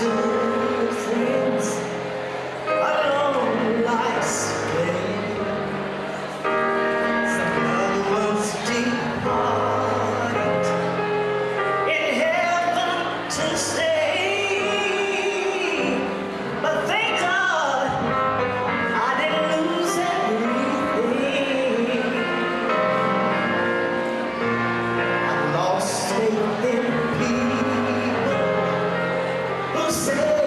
do things alone life's game. Some other ones departed in heaven to stay. But thank God I didn't lose everything. I lost faith in people who said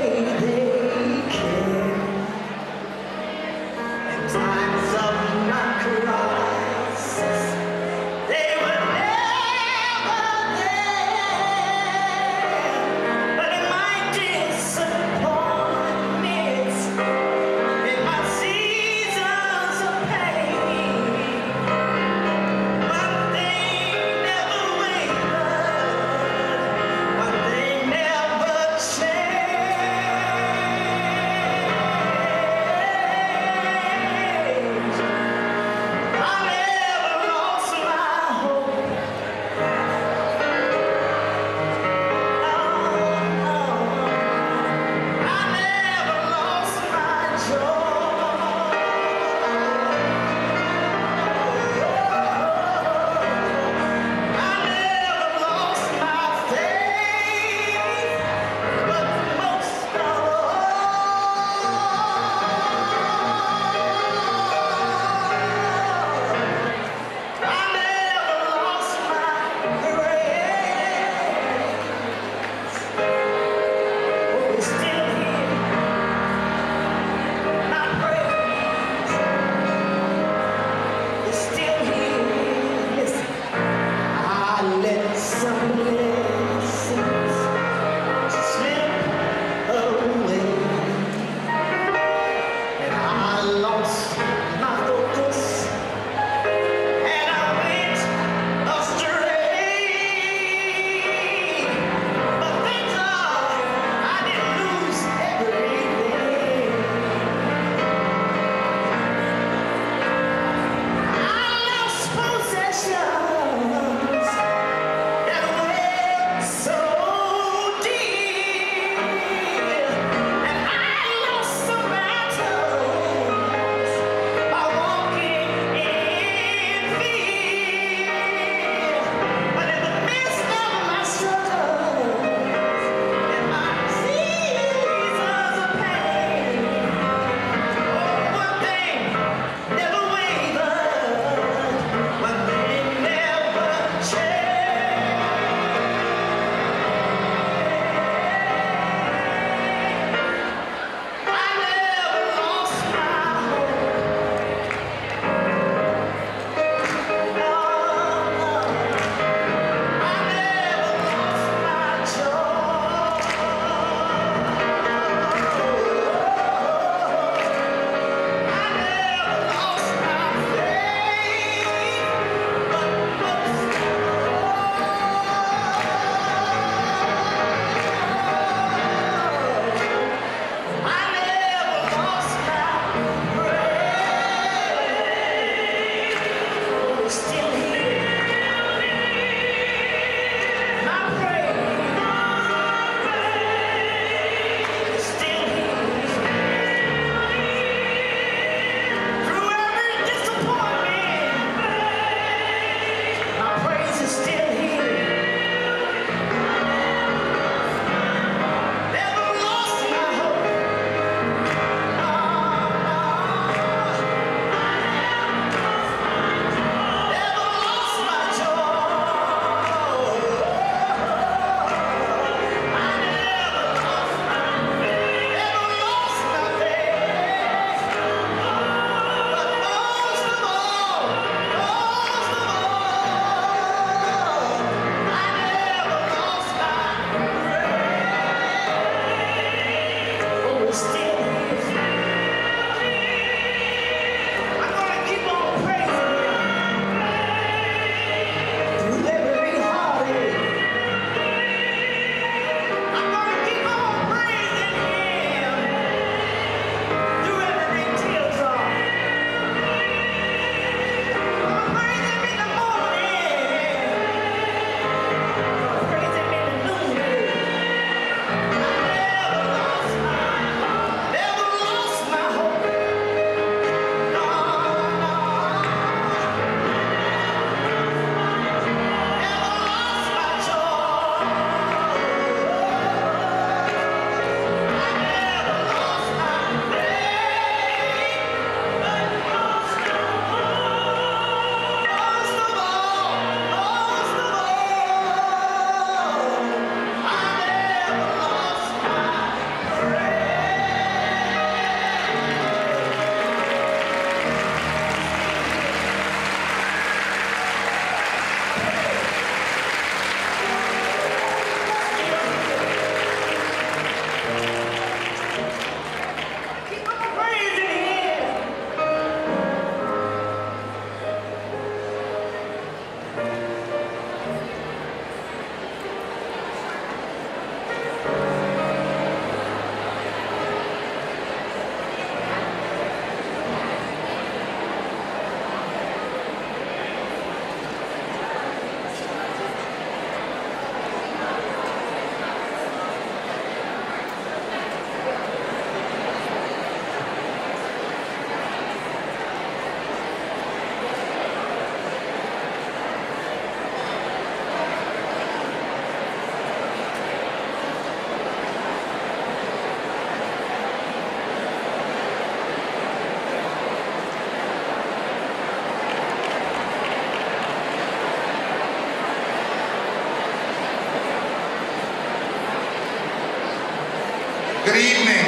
Good evening.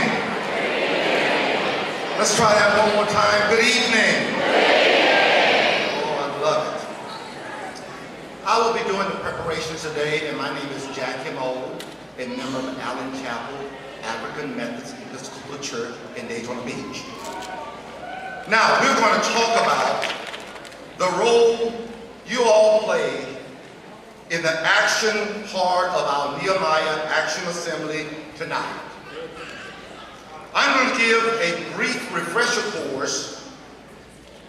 Let's try that one more time. Good evening. Oh, I love it. I will be doing the preparations today, and my name is Jackie Moe, a member of Allen Chapel African Methodist Episcopal Church in Daytona Beach. Now, we're going to talk about the role you all play in the action part of our Nehemiah Action Assembly tonight. I'm going to give a brief refresher course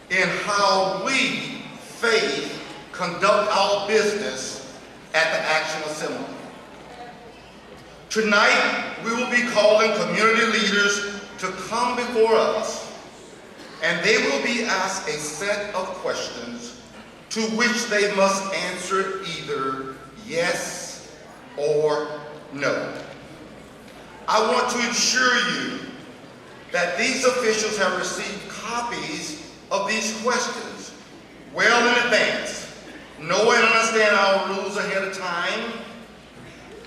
in how we, Faith, conduct our business at the Action Assembly. Tonight, we will be calling community leaders to come before us, and they will be asked a set of questions to which they must answer either yes or no. I want to assure you that these officials have received copies of these questions well in advance, know and understand our rules ahead of time.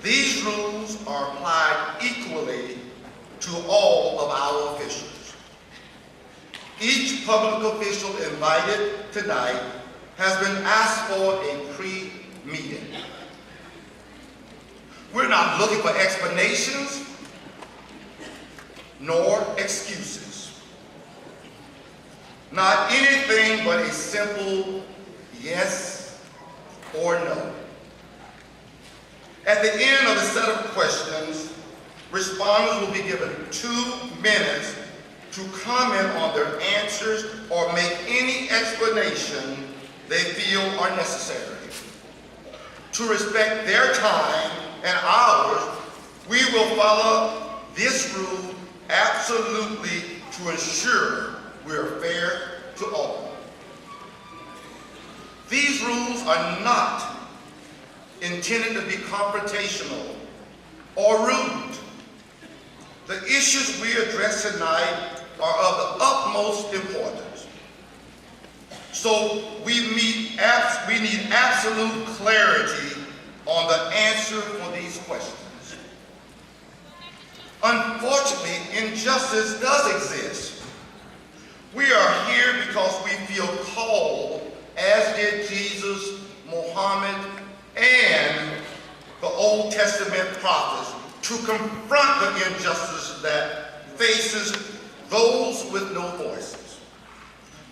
These rules are applied equally to all of our officials. Each public official invited tonight has been asked for a pre-meeting. We're not looking for explanations nor excuses. Not anything but a simple yes or no. At the end of the set of questions, respondents will be given 2 minutes to comment on their answers or make any explanation they feel are necessary. To respect their time and ours, we will follow this rule absolutely to ensure we are fair to all. These rules are not intended to be confrontational or rude. The issues we address tonight are of the utmost importance. So we need absolute clarity on the answer for these questions. Unfortunately, injustice does exist. We are here because we feel called, as did Jesus, Muhammad, and the Old Testament prophets, to confront the injustice that faces those with no voices,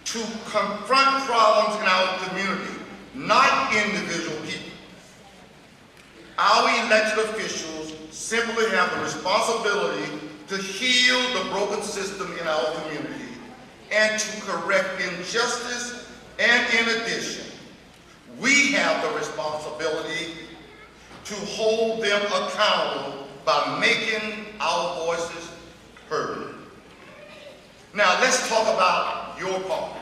to confront problems in our community, not individual people. Our elected officials simply have the responsibility to heal the broken system in our community and to correct injustice, and in addition, we have the responsibility to hold them accountable by making our voices heard. Now let's talk about your part.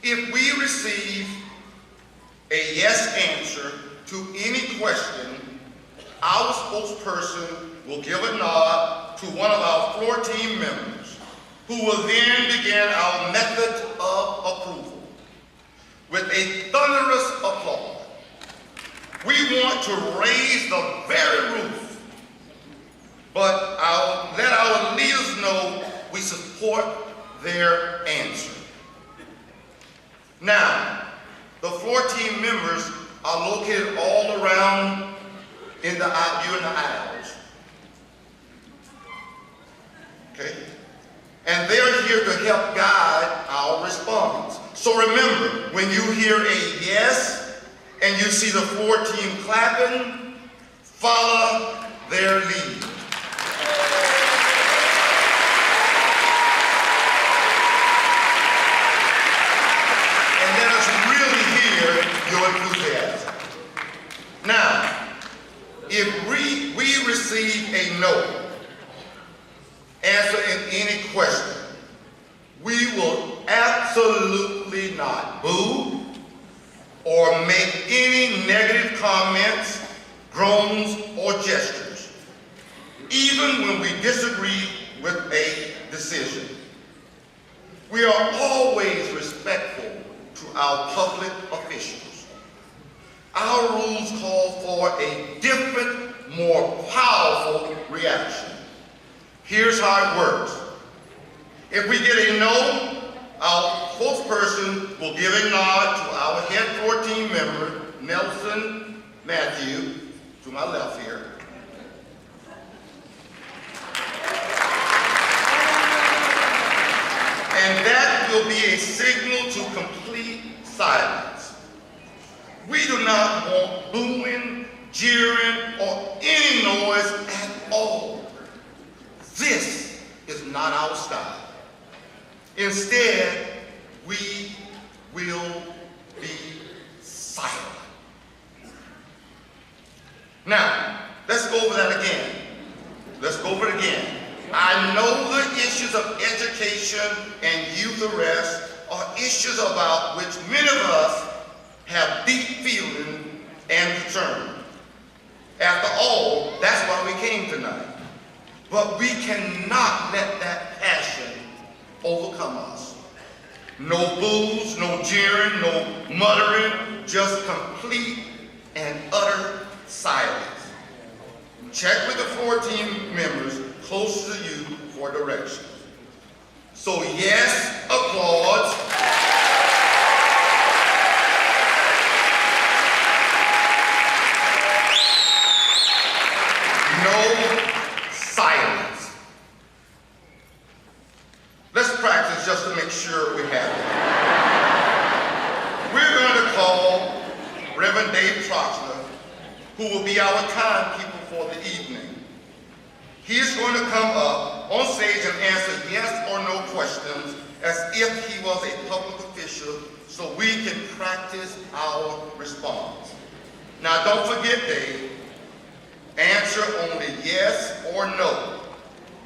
If we receive a yes answer to any question, our spokesperson will give a nod to one of our floor team members, who will then begin our method of approval with a thunderous applause. We want to raise the very roof, but let our leaders know we support their answer. Now, the floor team members are located all around in the aisles. Okay? And they're here to help guide our response. So remember, when you hear a yes and you see the floor team clapping, follow their lead. And let us really hear your enthusiasm. Now, if we receive a no answer in any question, we will absolutely not boo or make any negative comments, groans, or gestures, even when we disagree with a decision. We are always respectful to our public officials. Our rules call for a different more powerful reaction. Here's how it works. If we get a no, our spokesperson will give a nod to our head 14 member, Nelson Matthew, to my left here. And that will be a signal to complete silence. We do not want booing, jeering, or any noise at all. This is not our style. Instead, we will be silent. Now, let's go over that again. Let's go over it again. I know the issues of education and youth arrest are issues about which many of us have deep feeling and concern. After all, that's why we came tonight. But we cannot let that passion overcome us. No boos, no jeering, no muttering, just complete and utter silence. Check with the 14 members closest to you for directions. So yes, applause. No silence. Let's practice just to make sure we have it. We're going to call Reverend Dave Troxler, who will be our timekeeper for the evening. He is going to come up on stage and answer yes or no questions as if he was a public official so we can practice our response. Now don't forget, Dave, answer only yes or no.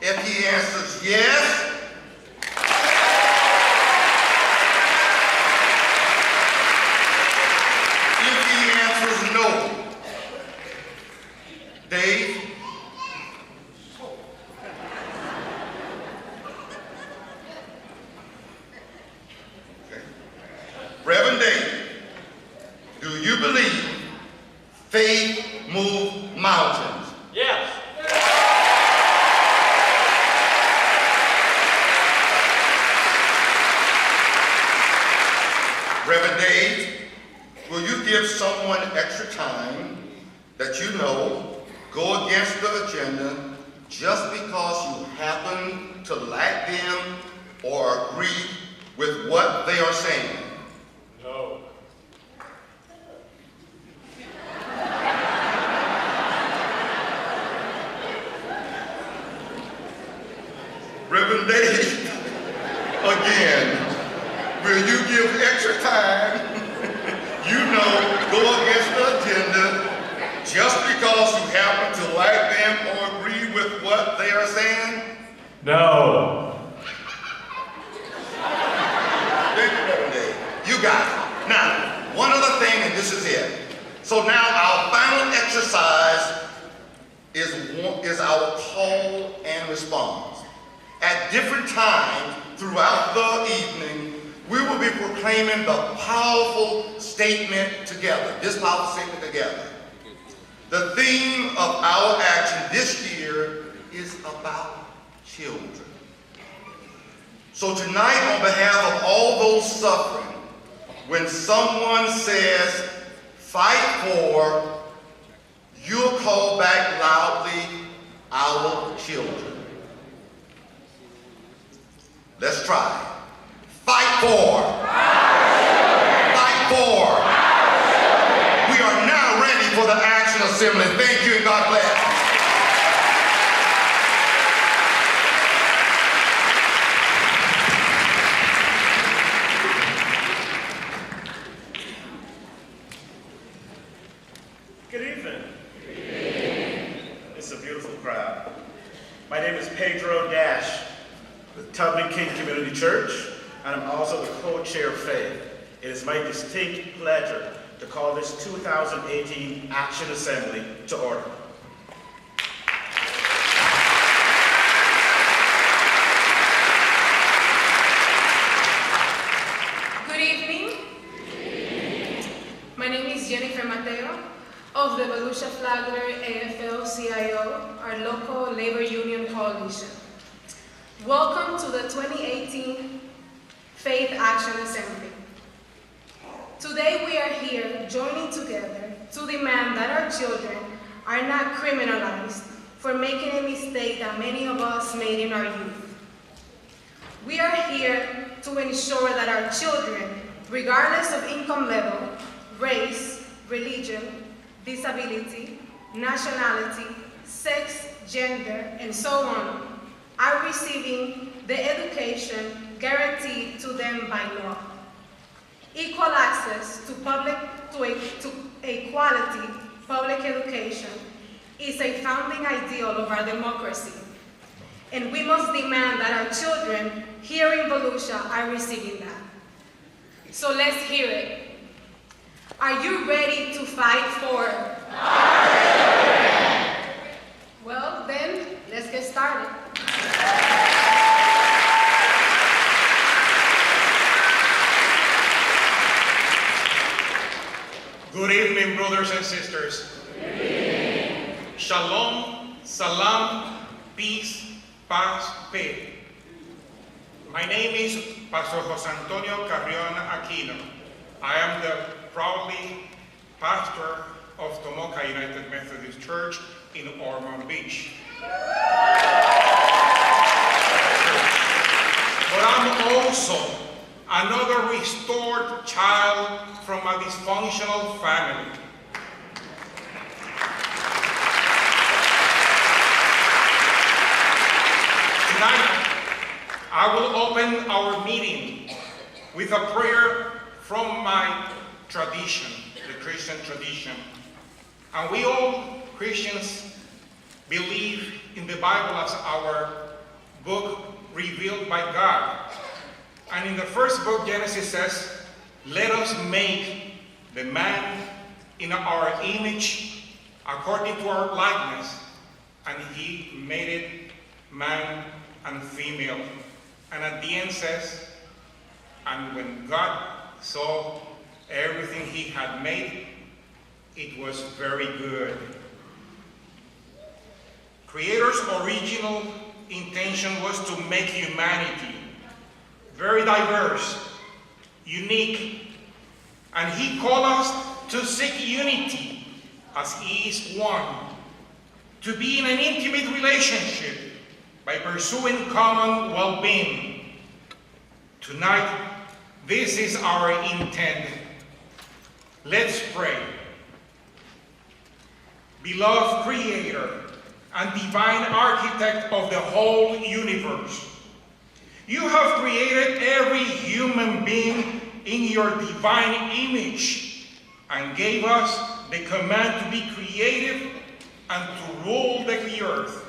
If he answers yes, if he answers no, Dave, Reverend Dave, do you believe faith moves mountains? Yes. Reverend Dave, will you give someone extra time that you know go against the agenda just because you happen to like them or agree with what they are saying? No. Reverend Dave, again, will you give extra time, you know, go against the agenda just because you happen to like them or agree with what they are saying? No. Thank you, Reverend Dave. You got it. Now, one other thing, and this is it. So now our final exercise is our call and response. At different times throughout the evening, we will be proclaiming the powerful statement together, this powerful statement together. The theme of our action this year is about children. So tonight, on behalf of all those suffering, when someone says, "Fight for," you'll call back loudly, "Our children." Let's try. Fight for. Fight for. We are now ready for the action assembly. Thank you and God bless. Good evening. It's a beautiful crowd. My name is Pedro Dash with Tubman King Community Church, and I'm also the co-chair of F.A.I.T.H. It is my distinct pleasure to call this 2018 Action Assembly to order. Good evening. My name is Jennifer Mateo. of the Volusia Flagler AFL-CIO, our local labor union coalition. Welcome to the 2018 Faith Action Assembly. Today we are here joining together to demand that our children are not criminalized for making a mistake that many of us made in our youth. We are here to ensure that our children, regardless of income level, race, religion, disability, nationality, sex, gender, and so on, are receiving the education guaranteed to them by law. Equal access to a quality public education is a founding ideal of our democracy, and we must demand that our children here in Volusia are receiving that. So let's hear it. Are you ready to fight for our children? Well, then, let's get started. Good evening, brothers and sisters. Good evening. Shalom, salam, peace, paz, fe. My name is Pastor Jose Antonio Carrion Aquino. I am the proudly pastor of Tomoka United Methodist Church in Ormond Beach. But I'm also another restored child from a dysfunctional family. Tonight, I will open our meeting with a prayer from my tradition, the Christian tradition. And we all Christians believe in the Bible as our book revealed by God. And in the first book, Genesis says, let us make the man in our image according to our likeness. And he made it man and female. And at the end says, and when God saw everything he had made, it was very good. Creator's original intention was to make humanity very diverse, unique, and he called us to seek unity as he is one, to be in an intimate relationship by pursuing common well-being. Tonight, this is our intent. Let's pray. Beloved Creator and divine architect of the whole universe, you have created every human being in your divine image and gave us the command to be creative and to rule the earth.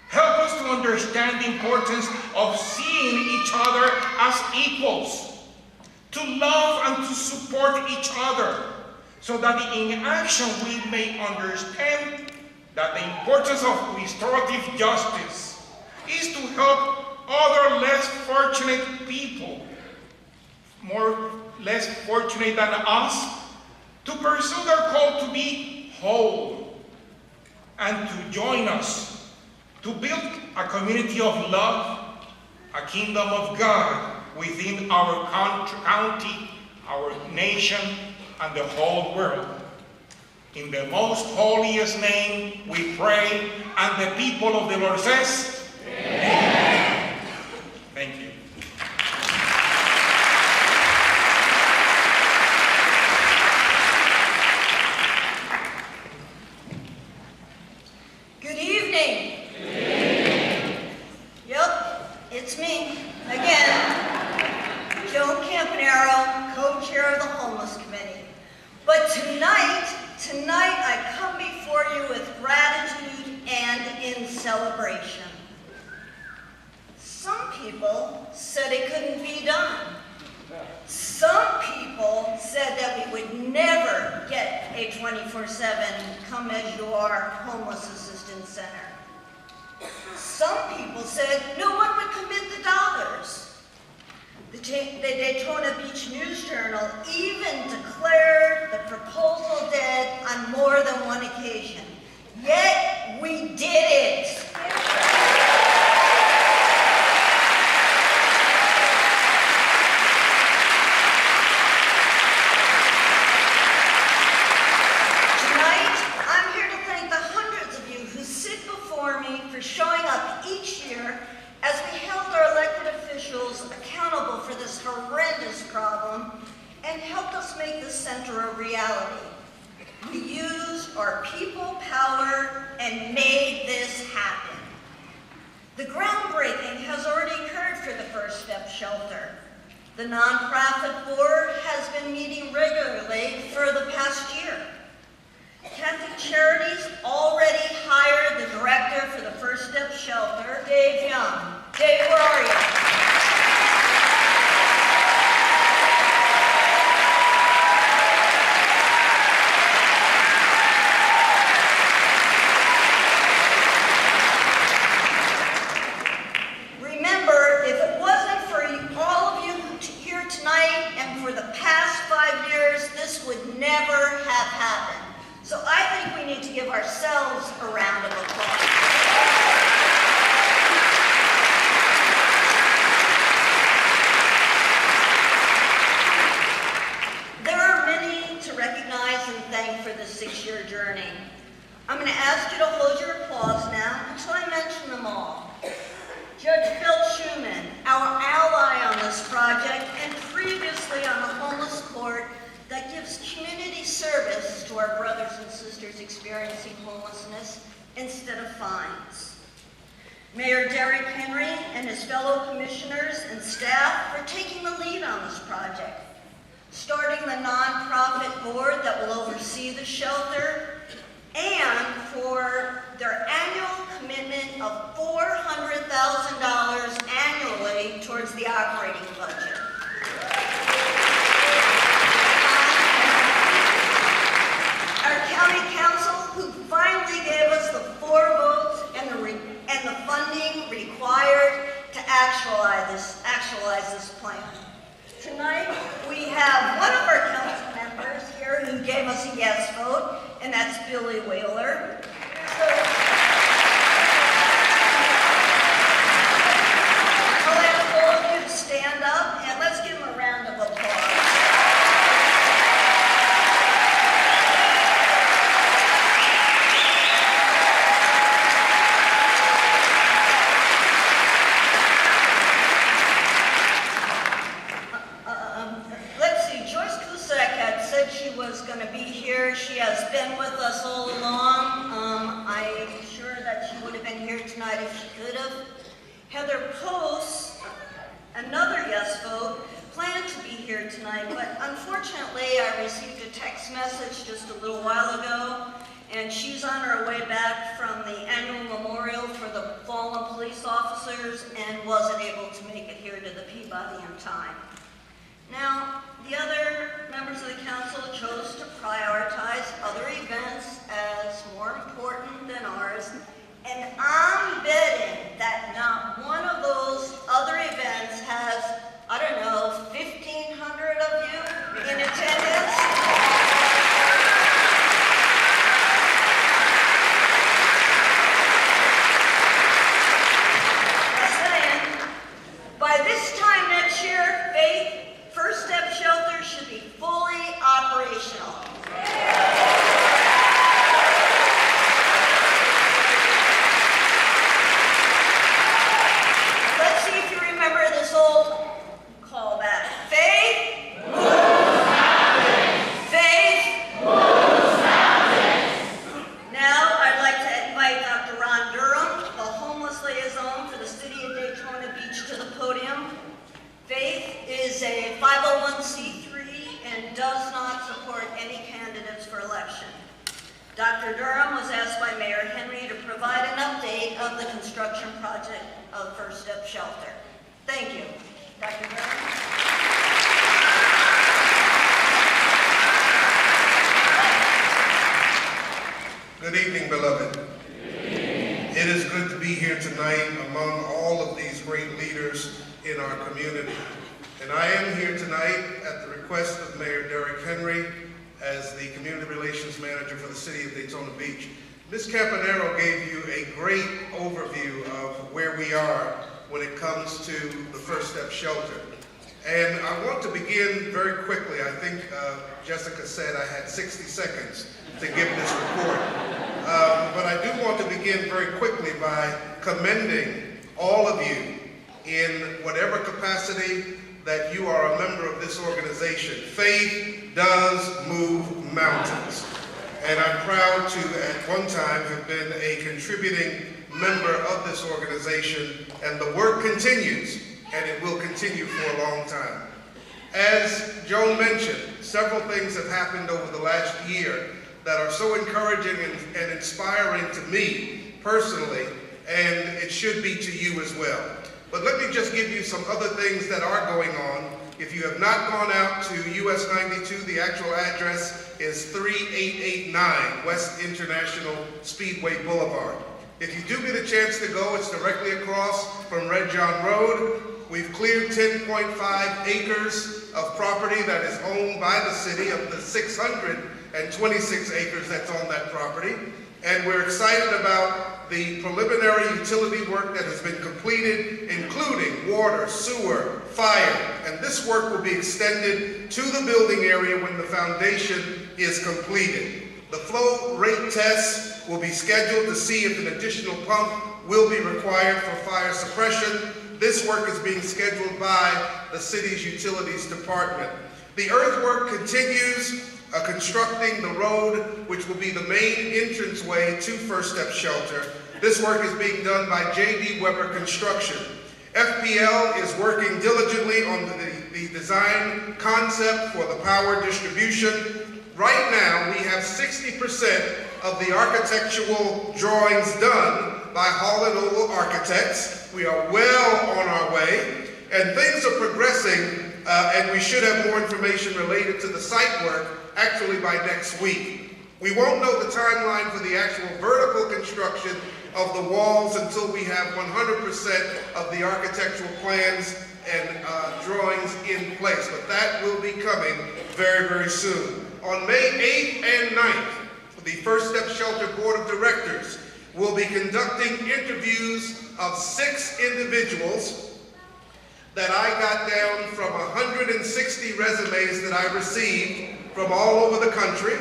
Help us to understand the importance of seeing each other as equals, to love and to support each other, so that in action we may understand that the importance of restorative justice is to help other less fortunate people, less fortunate than us, to pursue their call to be whole and to join us to build a community of love, a kingdom of God within our county, our nation, and the whole world. In the most holiest name we pray, and the people of the Lord says, Amen. Thank you. Good evening. Good evening. Yep, it's me again, Joan Campanaro, co-chair of the Homeless Committee. But tonight I come before you with gratitude and in celebration. Some people said it couldn't be done. Some people said that we would never get a 24/7 come as you are homeless assistance center. Some people said no one would commit the dollars. The Daytona Beach News Journal even declared the proposal dead on and made this happen. The groundbreaking has already occurred for the First Step Shelter. The nonprofit board has been meeting regularly for the past year. Catholic Charities already hired the director for the First Step Shelter, Dave Young. Dave, where are you? Remember, if it wasn't for all of you here tonight and for the past 5 years, this would never have happened. So I think we need to give ourselves a round of applause. There are many to recognize and thank for this 6-year journey. I'm going to ask you to hold your applause now until I mention them all. Judge Phil Schuman, our ally on this project and previously on the homeless court that gives community service to our brothers and sisters experiencing homelessness instead of fines. Mayor Derek Henry and his fellow commissioners and staff for taking the lead on this project, starting the nonprofit board that will oversee the shelter, and for their annual commitment of $400,000 annually towards the operating budget. Our county council, who finally gave us the 4 votes and the funding required to actualize this plan. Tonight, we have one of our council members here who gave us a yes vote, and that's Billy Wheeler. I'll ask all of you to stand up, and let's give him a round of applause. Let's see, Joyce Cusack had said she was going to be here. She has been with us all along. I'm sure that she would have been here tonight if she could have. Heather Post, another yes vote, planned to be here tonight, but unfortunately I received a text message just a little while ago, and she's on her way back from the annual memorial for the fallen police officers and wasn't able to make it here to the Peabody in time. Now, the other members of the council chose to prioritize other events as more important than ours, and I'm betting that not one of those other events has, I don't know, 1,500 of you in attendance. Just saying, by this time next year, Faith First Step Shelter should be fully operational. Let's see if you remember this old callback. Faith moves mountains. Faith moves mountains. Now I'd like to invite Dr. Ron Durham, the homeless liaison for the city of Daytona Beach, to the podium. Faith is a 501c3 and does not support any candidates for election. Dr. Durham was asked by Mayor Henry to provide an update of the construction project of First Step Shelter. Thank you. Dr. Durham. Good evening, beloved. It is good to be here tonight among all of these great leaders in our community. And I am here tonight at the request of Mayor Derek Henry as the Community Relations Manager for the City of Daytona Beach. Ms. Campanero gave you a great overview of where we are when it comes to the First Step Shelter. And I want to begin very quickly. I think Jessica said I had 60 seconds to give this report. But I do want to begin very quickly by commending all of you in whatever capacity that you are a member of this organization. Faith does move mountains. and I'm proud to, at one time, have been a contributing member of this organization, and the work continues, and it will continue for a long time. As Joan mentioned, several things have happened over the last year that are so encouraging and inspiring to me personally, and it should be to you as well. But let me just give you some other things that are going on. If you have not gone out to US 92, the actual address is 3889 West International Speedway Boulevard. If you do get a chance to go, it's directly across from Red John Road. We've cleared 10.5 acres of property that is owned by the city of the 626 acres that's on that property. And we're excited about the preliminary utility work that has been completed, including water, sewer, fire. And this work will be extended to the building area when the foundation is completed. The flow rate tests will be scheduled to see if an additional pump will be required for fire suppression. This work is being scheduled by the city's utilities department. The earthwork continues, constructing the road, which will be the main entranceway to First Step Shelter. This work is being done by J.D. Weber Construction. FPL is working diligently on the design concept for the power distribution. Right now, we have 60% of the architectural drawings done by Hall & Oval Architects. We are well on our way, and things are progressing, and we should have more information related to the site work actually by next week. We won't know the timeline for the actual vertical construction of the walls until we have 100% of the architectural plans and drawings in place, but that will be coming very, very soon. On May 8th and 9th, the First Step Shelter Board of Directors will be conducting interviews of 6 individuals that I got down from 160 resumes that I received from all over the country,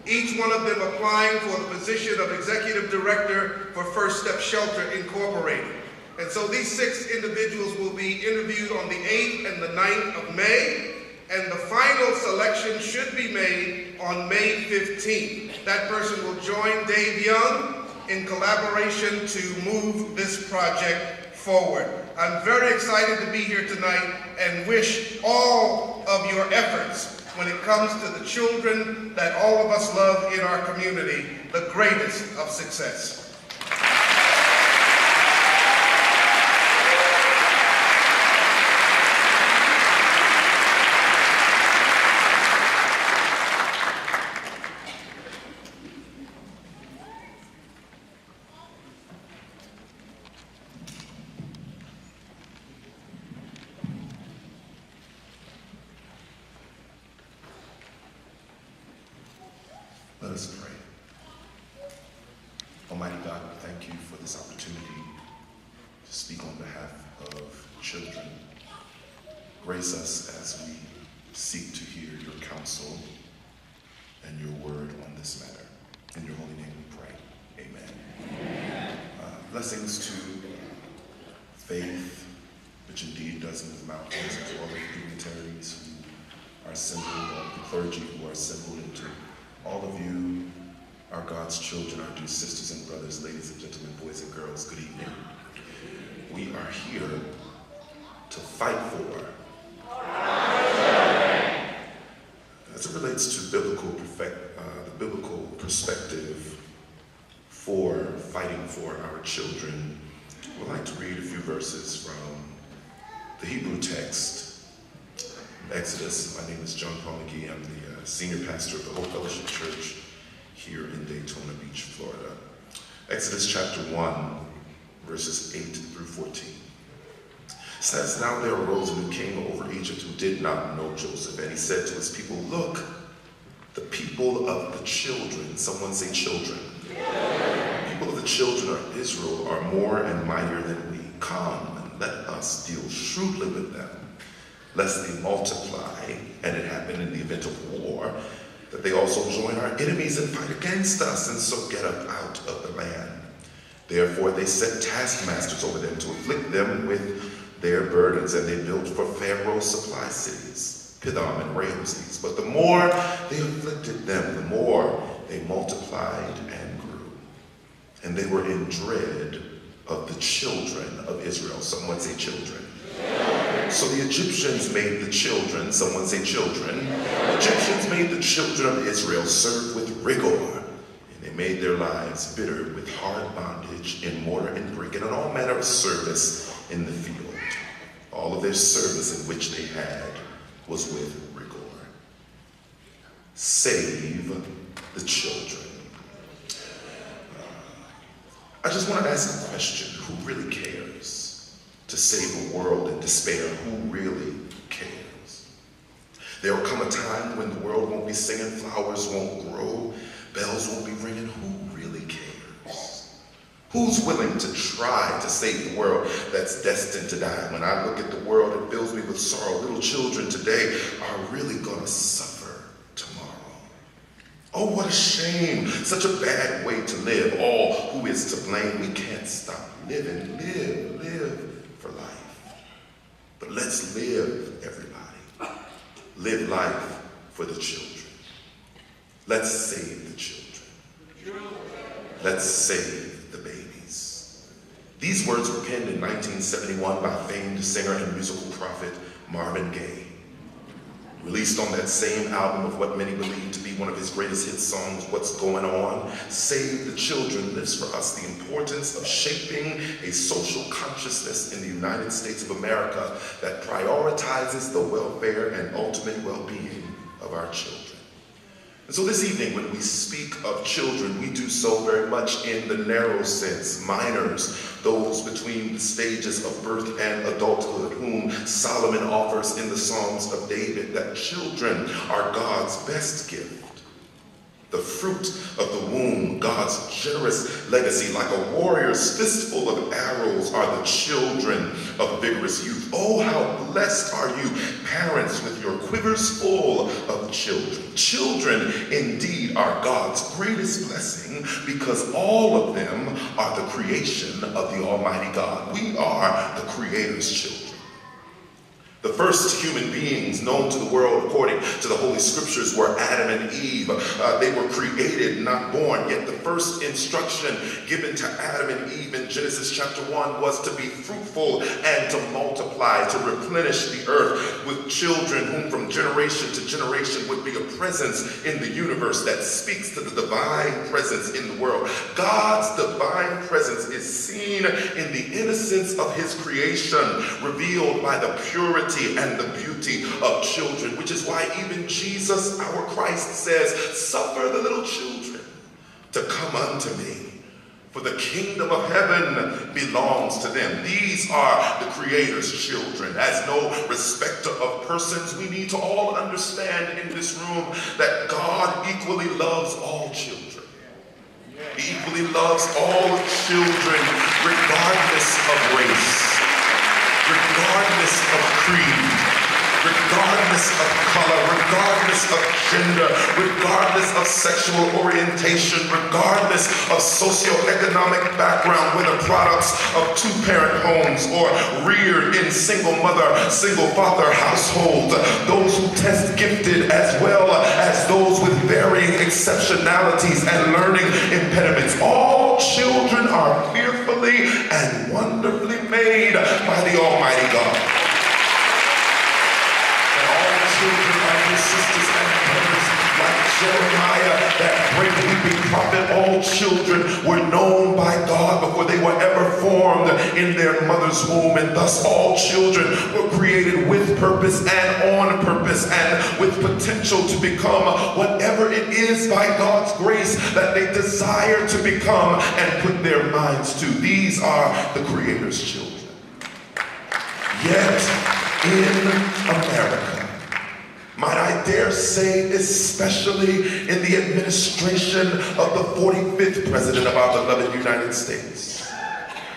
each one of them applying for the position of Executive Director for First Step Shelter Incorporated. And so these 6 individuals will be interviewed on the 8th and the 9th of May, and the final selection should be made on May 15th. That person will join Dave Young in collaboration to move this project forward. I'm very excited to be here tonight and wish all of your efforts when it comes to the children that all of us love in our community the greatest of success. Let us pray. Almighty God, we thank you for this opportunity to speak on behalf of children. Grace us as we seek to hear your counsel and your word on this matter. In your holy name we pray. Amen. Blessings to Faith, which indeed does move mountains, and to all of the dignitaries who are assembled, all the clergy who are assembled, and to all of you, our God's children, our dear sisters and brothers, ladies and gentlemen, boys and girls, good evening. We are here to fight for. As it relates to the biblical perspective for fighting for our children, I'd like to read a few verses from the Hebrew text, Exodus. My name is John Paul McGee. I'm the senior pastor of the Hope Fellowship Church here in Daytona Beach, Florida. Exodus chapter 1, verses 8 through 14. It says, "Now there arose a new king over Egypt who did not know Joseph, and he said to his people, 'Look, the people of the children,'" someone say children. "The people of the children of Israel are more and mightier than we. Come, and let us deal shrewdly with them, lest they multiply, and it happen in the event of war, that they also join our enemies and fight against us, and so get us out of the land. Therefore they set taskmasters over them to afflict them with their burdens, and they built for Pharaoh supply cities, Pithom and Ramses. But the more they afflicted them, the more they multiplied and grew, and they were in dread of the children of Israel. Someone say children. So the Egyptians made the children, someone say children. The Egyptians made the children of Israel serve with rigor, and they made their lives bitter with hard bondage in mortar and brick, and in all manner of service in the field. All of their service in which they had was with rigor. Save the children. I just want to ask a question. Who really cares to save a world in despair? Who really cares? There will come a time when the world won't be singing, flowers won't grow, bells won't be ringing. Who really cares? Who's willing to try to save the world that's destined to die? When I look at the world, it fills me with sorrow. Little children today are really going to suffer tomorrow. Oh, what a shame. Such a bad way to live. All who is to blame. We can't stop living. Live for life. But let's live, everybody. Live life for the children. Let's save the children. Let's save the babies. These words were penned in 1971 by famed singer and musical prophet Marvin Gaye. Released on that same album of what many believe to be one of his greatest hit songs, What's Going On, Save the Children lifts for us the importance of shaping a social consciousness in the United States of America that prioritizes the welfare and ultimate well-being of our children. And so this evening, when we speak of children, we do so very much in the narrow sense, minors, those between the stages of birth and adulthood, whom Solomon offers in the Psalms of David, that children are God's best gift. The fruit of the womb, God's generous legacy. Like a warrior's fistful of arrows are the children of vigorous youth. Oh, how blessed are you, parents, with your quivers full of children. Children indeed are God's greatest blessing, because all of them are the creation of the Almighty God. We are the Creator's children. The first human beings known to the world, according to the Holy Scriptures, were Adam and Eve. They were created, not born. Yet the first instruction given to Adam and Eve in Genesis chapter 1 was to be fruitful and to multiply, to replenish the earth with children whom from generation to generation would be a presence in the universe that speaks to the divine presence in the world. God's divine presence is seen in the innocence of his creation, revealed by the purity and the beauty of children, which is why even Jesus, our Christ, says, "Suffer the little children to come unto me, for the kingdom of heaven belongs to them." These are the Creator's children. As no respecter of persons, we need to all understand in this room that God equally loves all children. He equally loves all children, regardless of race, regardless of creed, regardless of color, regardless of gender, regardless of sexual orientation, regardless of socioeconomic background, whether products of two-parent homes or reared in single mother, single father households, those who test gifted as well as those with varying exceptionalities and learning impediments. All children are fearfully and wonderfully made by the Almighty God. And all children, like your sisters and brothers, like Jeremiah, that great weeping prophet, all children were known by God before they were ever formed in their mother's womb. And thus all children were created with purpose and on purpose and with potential to become whatever it is by God's grace that they desire to become and put their minds to. These are the Creator's children. Yet in America, might I dare say, especially in the administration of the 45th president of our beloved United States,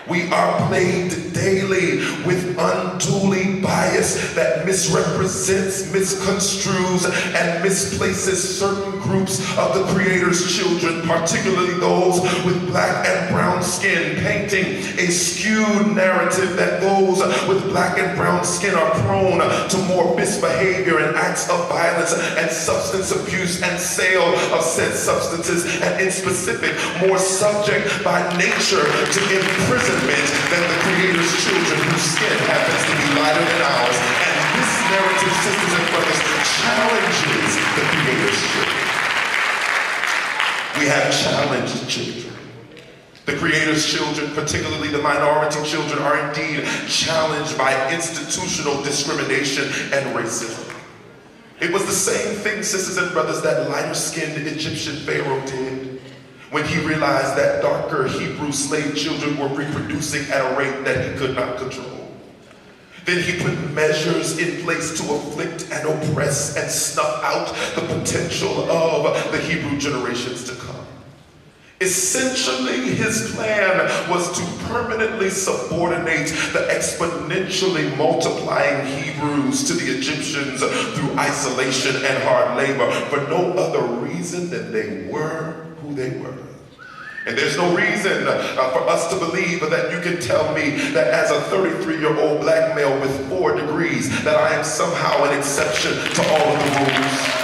We are plagued daily with unduly bias that misrepresents, misconstrues, and misplaces certain groups of the Creator's children, particularly those with black and brown skin, painting a skewed narrative that those with black and brown skin are prone to more misbehavior and acts of violence and substance abuse and sale of said substances, and in specific, more subject by nature to imprisonment than the Creator's children whose skin happens to be lighter than ours. And this narrative, sisters and brothers, challenges the Creator's children. We have challenged children. The Creator's children, particularly the minority children, are indeed challenged by institutional discrimination and racism. It was the same thing, sisters and brothers, that lighter-skinned Egyptian Pharaoh did when he realized that darker Hebrew slave children were reproducing at a rate that he could not control. Then he put measures in place to afflict and oppress and snuff out the potential of the Hebrew generations to come. Essentially, his plan was to permanently subordinate the exponentially multiplying Hebrews to the Egyptians through isolation and hard labor for no other reason than they were who they were. And there's no reason for us to believe that you can tell me that as a 33-year-old black male with 4 degrees that I am somehow an exception to all of the rules.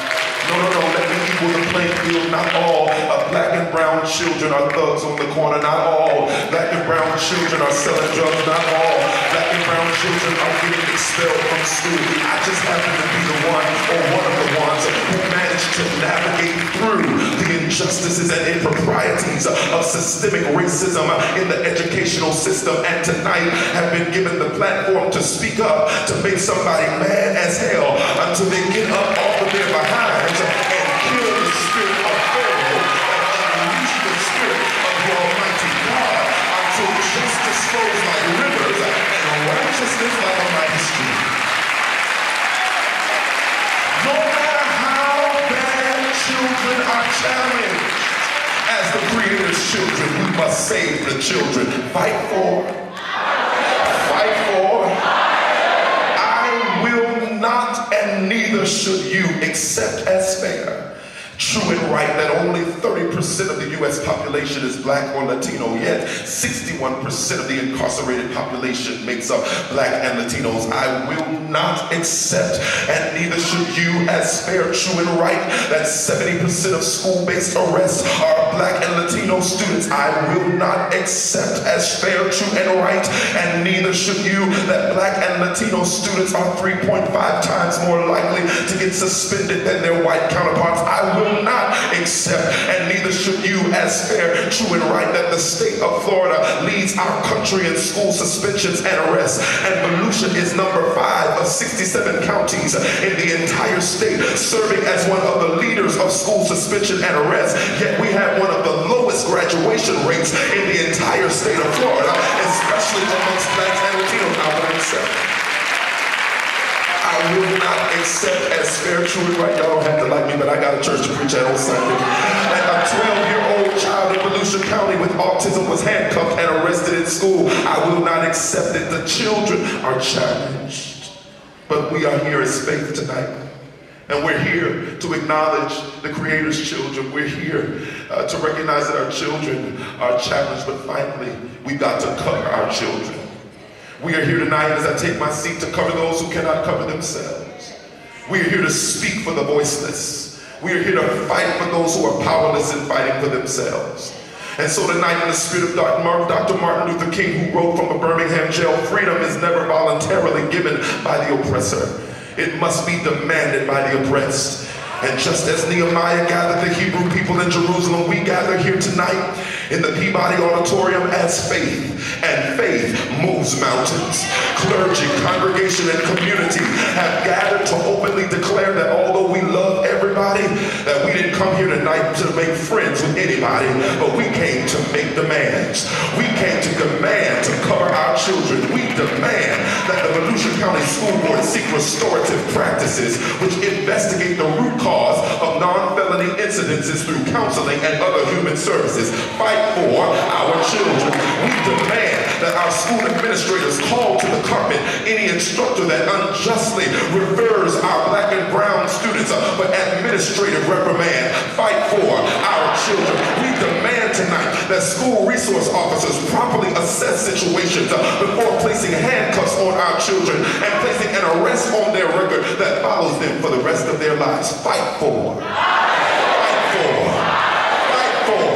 No, let me equal the playing field. Not all black and brown children are thugs on the corner. Not all black and brown children are selling drugs. Not all black and brown children are getting expelled from school. I just happen to be the one, or one of the ones, who managed to navigate through the injustices and improprieties of systemic racism in the educational system, and tonight have been given the platform to speak up, to make somebody mad as hell until they get up off of their behinds and kill the spirit of Pharaoh and unleash the spirit of the Almighty God until justice flows like rivers and righteousness like a mighty stream. No matter how bad children are challenged, as the Creator's children, we must save the children. Fight for. I will not, and neither should you, accept as fair, true and right, that only 30% of the U.S. population is black or Latino, yet 61% of the incarcerated population makes up black and Latinos. I will not accept, and neither should you, as fair, true, and right, that 70% of school-based arrests are black and Latino students. I will not accept as fair, true, and right, and neither should you, that black and Latino students are 3.5 times more likely to get suspended than their white counterparts. I will not accept, and neither should you, as fair, true, and right, that the state of Florida leads our country in school suspensions and arrests, and Volusia is number 5 of 67 counties in the entire state, serving as one of the leaders of school suspension and arrest, yet we have one of the lowest graduation rates in the entire state of Florida, especially amongst blacks and Latinos. I will accept. I will not accept as fair, true, and right. Y'all don't have to like me, but I got a church to preach at on Sunday. And a 12-year-old child in Volusia County with autism was handcuffed and arrested in school. I will not accept it. The children are challenged. But we are here as Faith tonight. And we're here to acknowledge the Creator's children. We're here to recognize that our children are challenged, but finally, we've got to cover our children. We are here tonight as I take my seat to cover those who cannot cover themselves. We are here to speak for the voiceless. We are here to fight for those who are powerless in fighting for themselves. And so tonight, in the spirit of Dr. Martin Luther King, who wrote from a Birmingham jail, freedom is never voluntarily given by the oppressor. It must be demanded by the oppressed. And just as Nehemiah gathered the Hebrew people in Jerusalem, we gather here tonight in the Peabody Auditorium as faith, and faith moves mountains. Clergy, congregation, and community have gathered to openly declare that although we love everybody, that we didn't come come here tonight to make friends with anybody, but we came to make demands. We came to demand to cover our children. We demand that the Volusia County School Board seek restorative practices which investigate the root cause of non-felony incidences through counseling and other human services. Fight for our children. We demand that our school administrators call to the carpet any instructor that unjustly refers our black and brown students for administrative reprimand. Fight for our children. We demand tonight that school resource officers properly assess situations before placing handcuffs on our children and placing an arrest on their record that follows them for the rest of their lives. Fight for. Fight for. Fight for.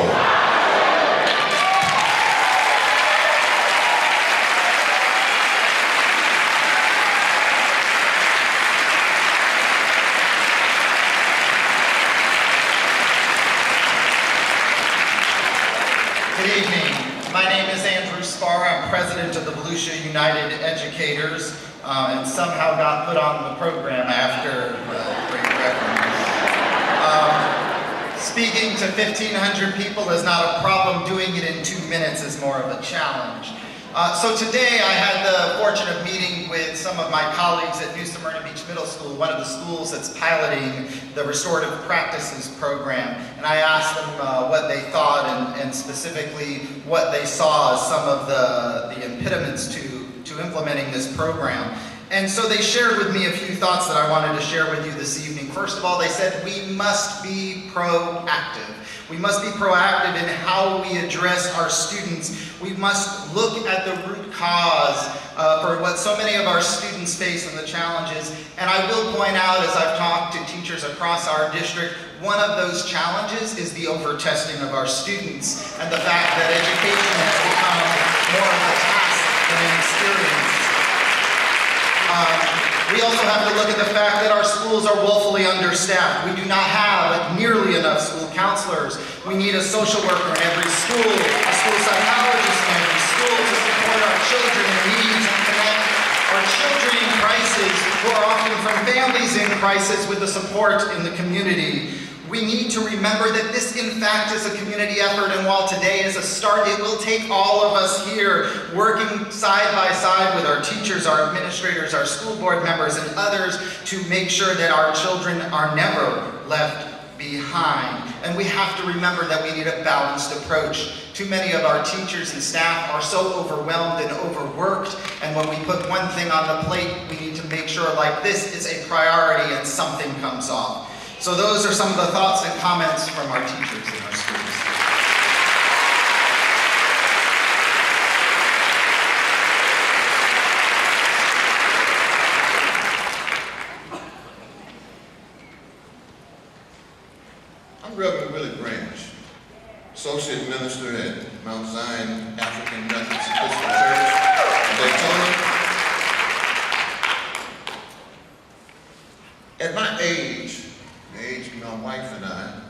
Good evening. My name is Andrew Spar. I'm president of the Volusia United Educators, and somehow got put on the program after great reference. Speaking to 1,500 people is not a problem. Doing it in 2 minutes is more of a challenge. So today I had the fortune of meeting with some of my colleagues at New Smyrna Beach Middle School, one of the schools that's piloting the Restorative Practices program. And I asked them what they thought and specifically what they saw as some of the impediments to implementing this program. And so they shared with me a few thoughts that I wanted to share with you this evening. First of all, they said we must be proactive. We must be proactive in how we address our students. We must look at the root cause for what so many of our students face and the challenges. And I will point out, as I've talked to teachers across our district, one of those challenges is the over-testing of our students and the fact that education has become more of a task than an experience. We also have to look at the fact that our schools are woefully understaffed. We do not have nearly enough school counselors. We need a social worker in every school, a school psychologist in every school to support our children in need and connect our children in crisis, who are often from families in crisis, with the support in the community. We need to remember that this, in fact, is a community effort, and while today is a start, it will take all of us here working side by side with our teachers, our administrators, our school board members, and others to make sure that our children are never left behind. And we have to remember that we need a balanced approach. Too many of our teachers and staff are so overwhelmed and overworked, and when we put one thing on the plate, we need to make sure, like, this is a priority and something comes off. So those are some of the thoughts and comments from our teachers in our schools. I'm Reverend Willie Branch, Associate Minister at Mount Zion African Methodist Episcopal Church in Daytona. At my age, the age of my wife and I,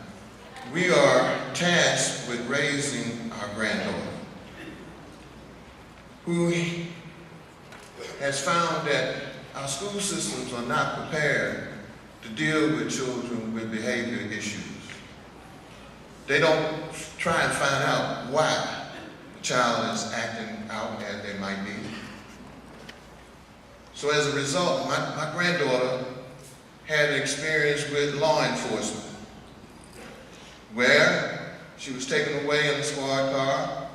we are tasked with raising our granddaughter, who has found that our school systems are not prepared to deal with children with behavior issues. They don't try and find out why the child is acting out as they might be. So as a result, my granddaughter had an experience with law enforcement, where she was taken away in a squad car,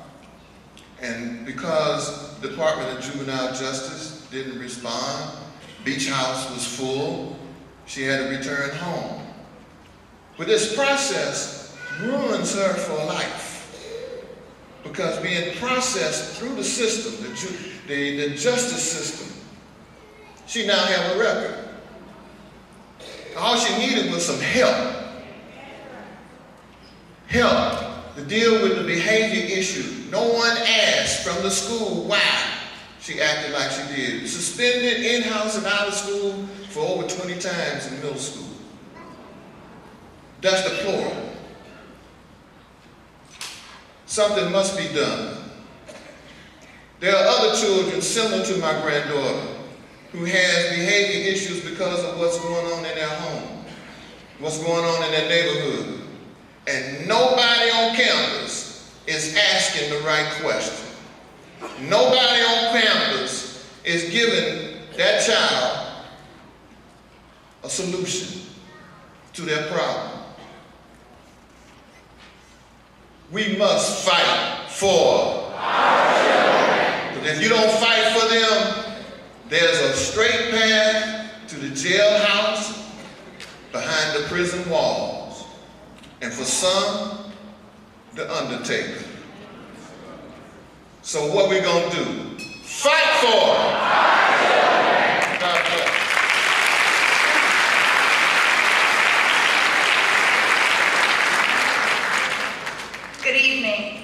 and because the Department of Juvenile Justice didn't respond, Beach House was full, she had to return home. But this process ruins her for life, because being processed through the system, the justice system, she now has a record. All she needed was some help. Help to deal with the behavior issue. No one asked from the school why she acted like she did. Suspended in-house and out of school for over 20 times in middle school. That's deplorable. Something must be done. There are other children similar to my granddaughter who has behavior issues because of what's going on in their home, what's going on in their neighborhood. and nobody on campus is asking the right question. Nobody on campus is giving that child a solution to their problem. We must fight for our children. Because if you don't fight for them, there's a straight path to the jailhouse behind the prison walls. And for some, the undertaker. So what we gonna do? Fight for our children. God bless. Good evening.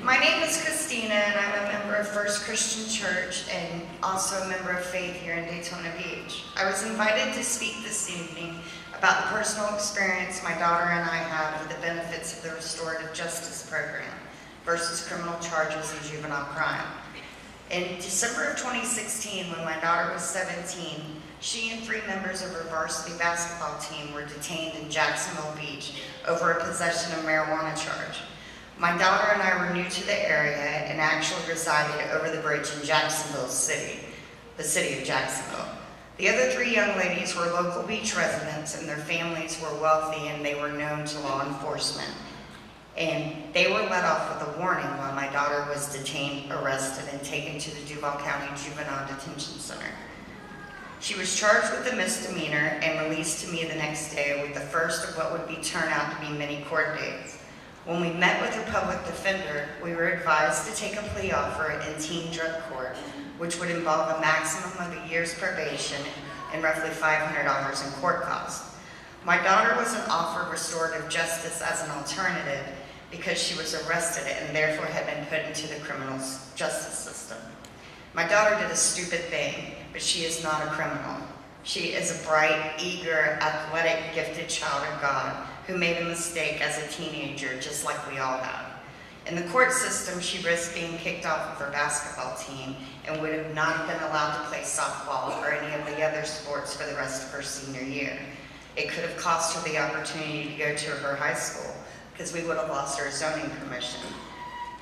My name is Christina, and I'm a member of First Christian Church and also a member of Faith here in Daytona Beach. I was invited to speak this evening about the personal experience my daughter and I have with the benefits of the restorative justice program versus criminal charges and juvenile crime. In December of 2016, when my daughter was 17, she and 3 members of her varsity basketball team were detained in Jacksonville Beach over a possession of marijuana charge. My daughter and I were new to the area and actually resided over the bridge in Jacksonville City, the city of Jacksonville. The other 3 young ladies were local beach residents, and their families were wealthy and they were known to law enforcement. And they were let off with a warning while my daughter was detained, arrested, and taken to the Duval County Juvenile Detention Center. She was charged with a misdemeanor and released to me the next day with the first of what would turn out to be many court dates. When we met with the public defender, we were advised to take a plea offer in teen drug court, which would involve a maximum of a year's probation and roughly $500 in court costs. My daughter wasn't offered restorative justice as an alternative because she was arrested and therefore had been put into the criminal justice system. My daughter did a stupid thing, but she is not a criminal. She is a bright, eager, athletic, gifted child of God who made a mistake as a teenager, just like we all have. In the court system, she risked being kicked off of her basketball team and would have not been allowed to play softball or any of the other sports for the rest of her senior year. It could have cost her the opportunity to go to her high school because we would have lost her zoning permission.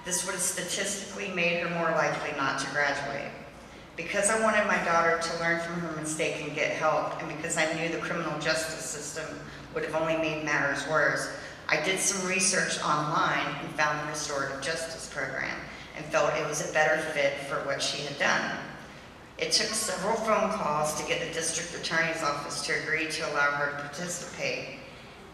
This would have statistically made her more likely not to graduate. Because I wanted my daughter to learn from her mistake and get help, and because I knew the criminal justice system would have only made matters worse, I did some research online and found the restorative justice program and felt it was a better fit for what she had done. It took several phone calls to get the district attorney's office to agree to allow her to participate.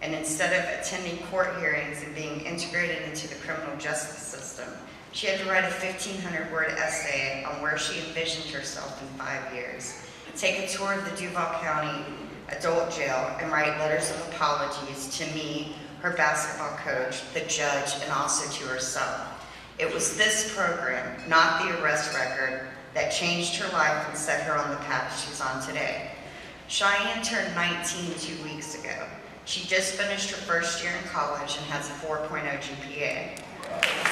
And instead of attending court hearings and being integrated into the criminal justice system, she had to write a 1,500-word essay on where she envisioned herself in 5 years, take a tour of the Duval County adult jail, and write letters of apologies to me, her basketball coach, the judge, and also to herself. It was this program, not the arrest record, that changed her life and set her on the path she's on today. Cheyenne turned 19 2 weeks ago. She just finished her first year in college and has a 4.0 GPA. Because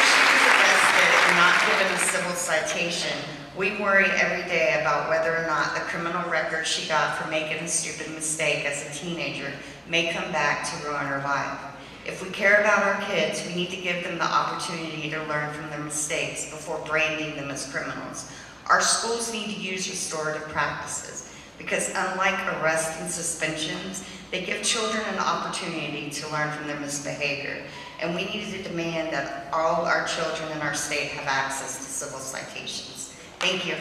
she was arrested and not given a civil citation, we worry every day about whether or not the criminal record she got for making a stupid mistake as a teenager may come back to ruin her life. If we care about our kids, we need to give them the opportunity to learn from their mistakes before branding them as criminals. Our schools need to use restorative practices because unlike arrests and suspensions, they give children an opportunity to learn from their misbehavior. And we need to demand that all our children in our state have access to civil citations. Thank you.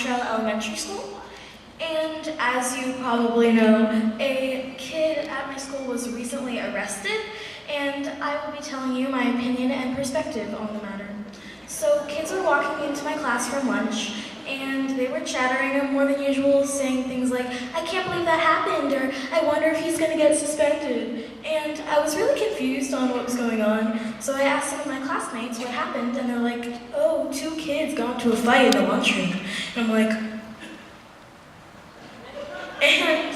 Elementary school, and as you probably know, a kid at my school was recently arrested, and I will be telling you my opinion and perspective on the matter. So kids were walking into my class for lunch, and they were were chattering more than usual, saying things like, "I can't believe that happened," or "I wonder if he's gonna get suspended." And I was really confused on what was going on, so I asked some of my classmates what happened, and they're like, "Oh, 2 kids got into a fight in the lunchroom." And I'm like, and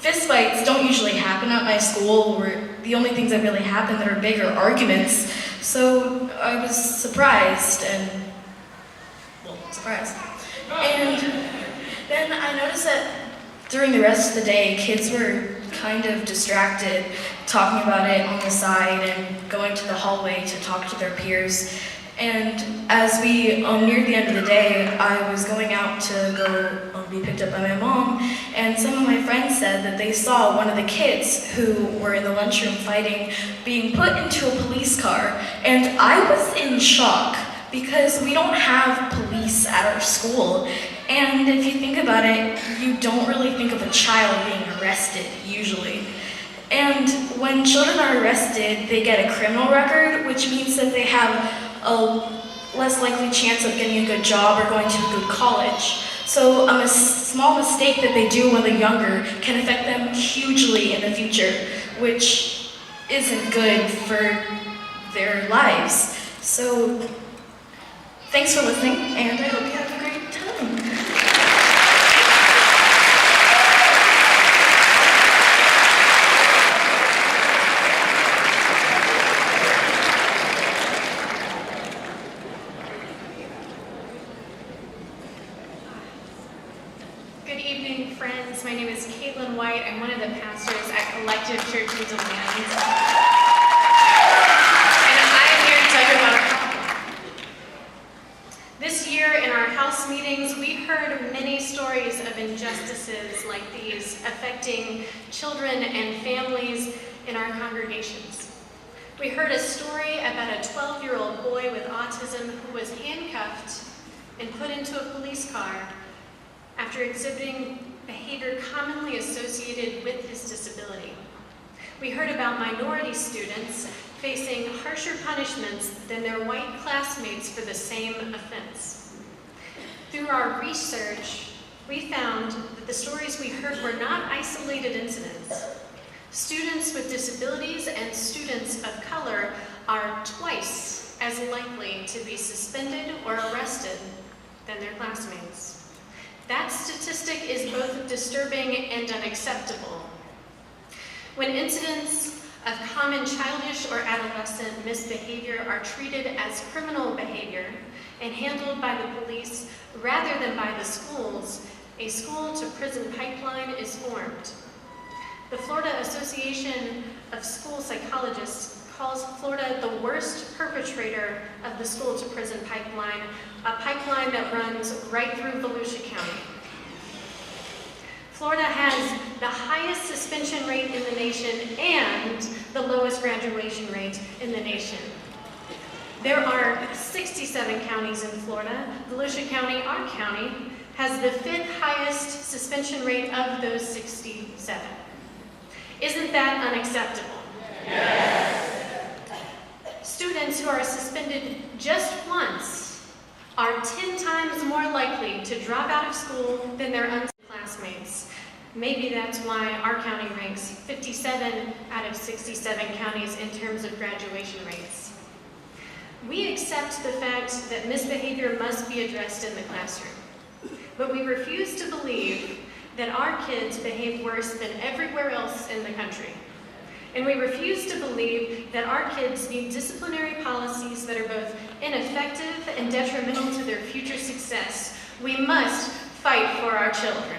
fistfights don't usually happen at my school, or the only things that really happen that are big are arguments. So I was surprised. And then I noticed that during the rest of the day, kids were kind of distracted, talking about it on the side and going to the hallway to talk to their peers. And as we neared the end of the day, I was going out to go be picked up by my mom, and some of my friends said that they saw one of the kids who were in the lunchroom fighting being put into a police car. And I was in shock, because we don't have police at our school. And if you think about it, you don't really think of a child being arrested, usually. And when children are arrested, they get a criminal record, which means that they have a less likely chance of getting a good job or going to a good college. So a small mistake that they do when they're younger can affect them hugely in the future, which isn't good for their lives. So thanks for listening, and I hope you have a great time. Good evening, friends. My name is Caitlin White. I'm one of the pastors at Collective Church in DeLand. And I'm here to tell you about our problem. This year in our house meetings, we heard many stories of injustices like these affecting children and families in our congregations. We heard a story about a 12-year-old boy with autism who was handcuffed and put into a police car after exhibiting behavior commonly associated with his disability. We heard about minority students facing harsher punishments than their white classmates for the same offense. Through our research, we found that the stories we heard were not isolated incidents. Students with disabilities and students of color are twice as likely to be suspended or arrested than their classmates. That statistic is both disturbing and unacceptable. When incidents of common childish or adolescent misbehavior are treated as criminal behavior and handled by the police rather than by the schools, a school-to-prison pipeline is formed. The Florida Association of School Psychologists calls Florida the worst perpetrator of the school-to-prison pipeline, a pipeline that runs right through Volusia County. Florida has the highest suspension rate in the nation and the lowest graduation rate in the nation. There are 67 counties in Florida. Volusia County, our county, has the 5th highest suspension rate of those 67. Isn't that unacceptable? Yes. Students who are suspended just once are 10 times more likely to drop out of school than their classmates. Maybe that's why our county ranks 57 out of 67 counties in terms of graduation rates. We accept the fact that misbehavior must be addressed in the classroom, but we refuse to believe that our kids behave worse than everywhere else in the country. And we refuse to believe that our kids need disciplinary policies that are both ineffective and detrimental to their future success. We must fight for our children.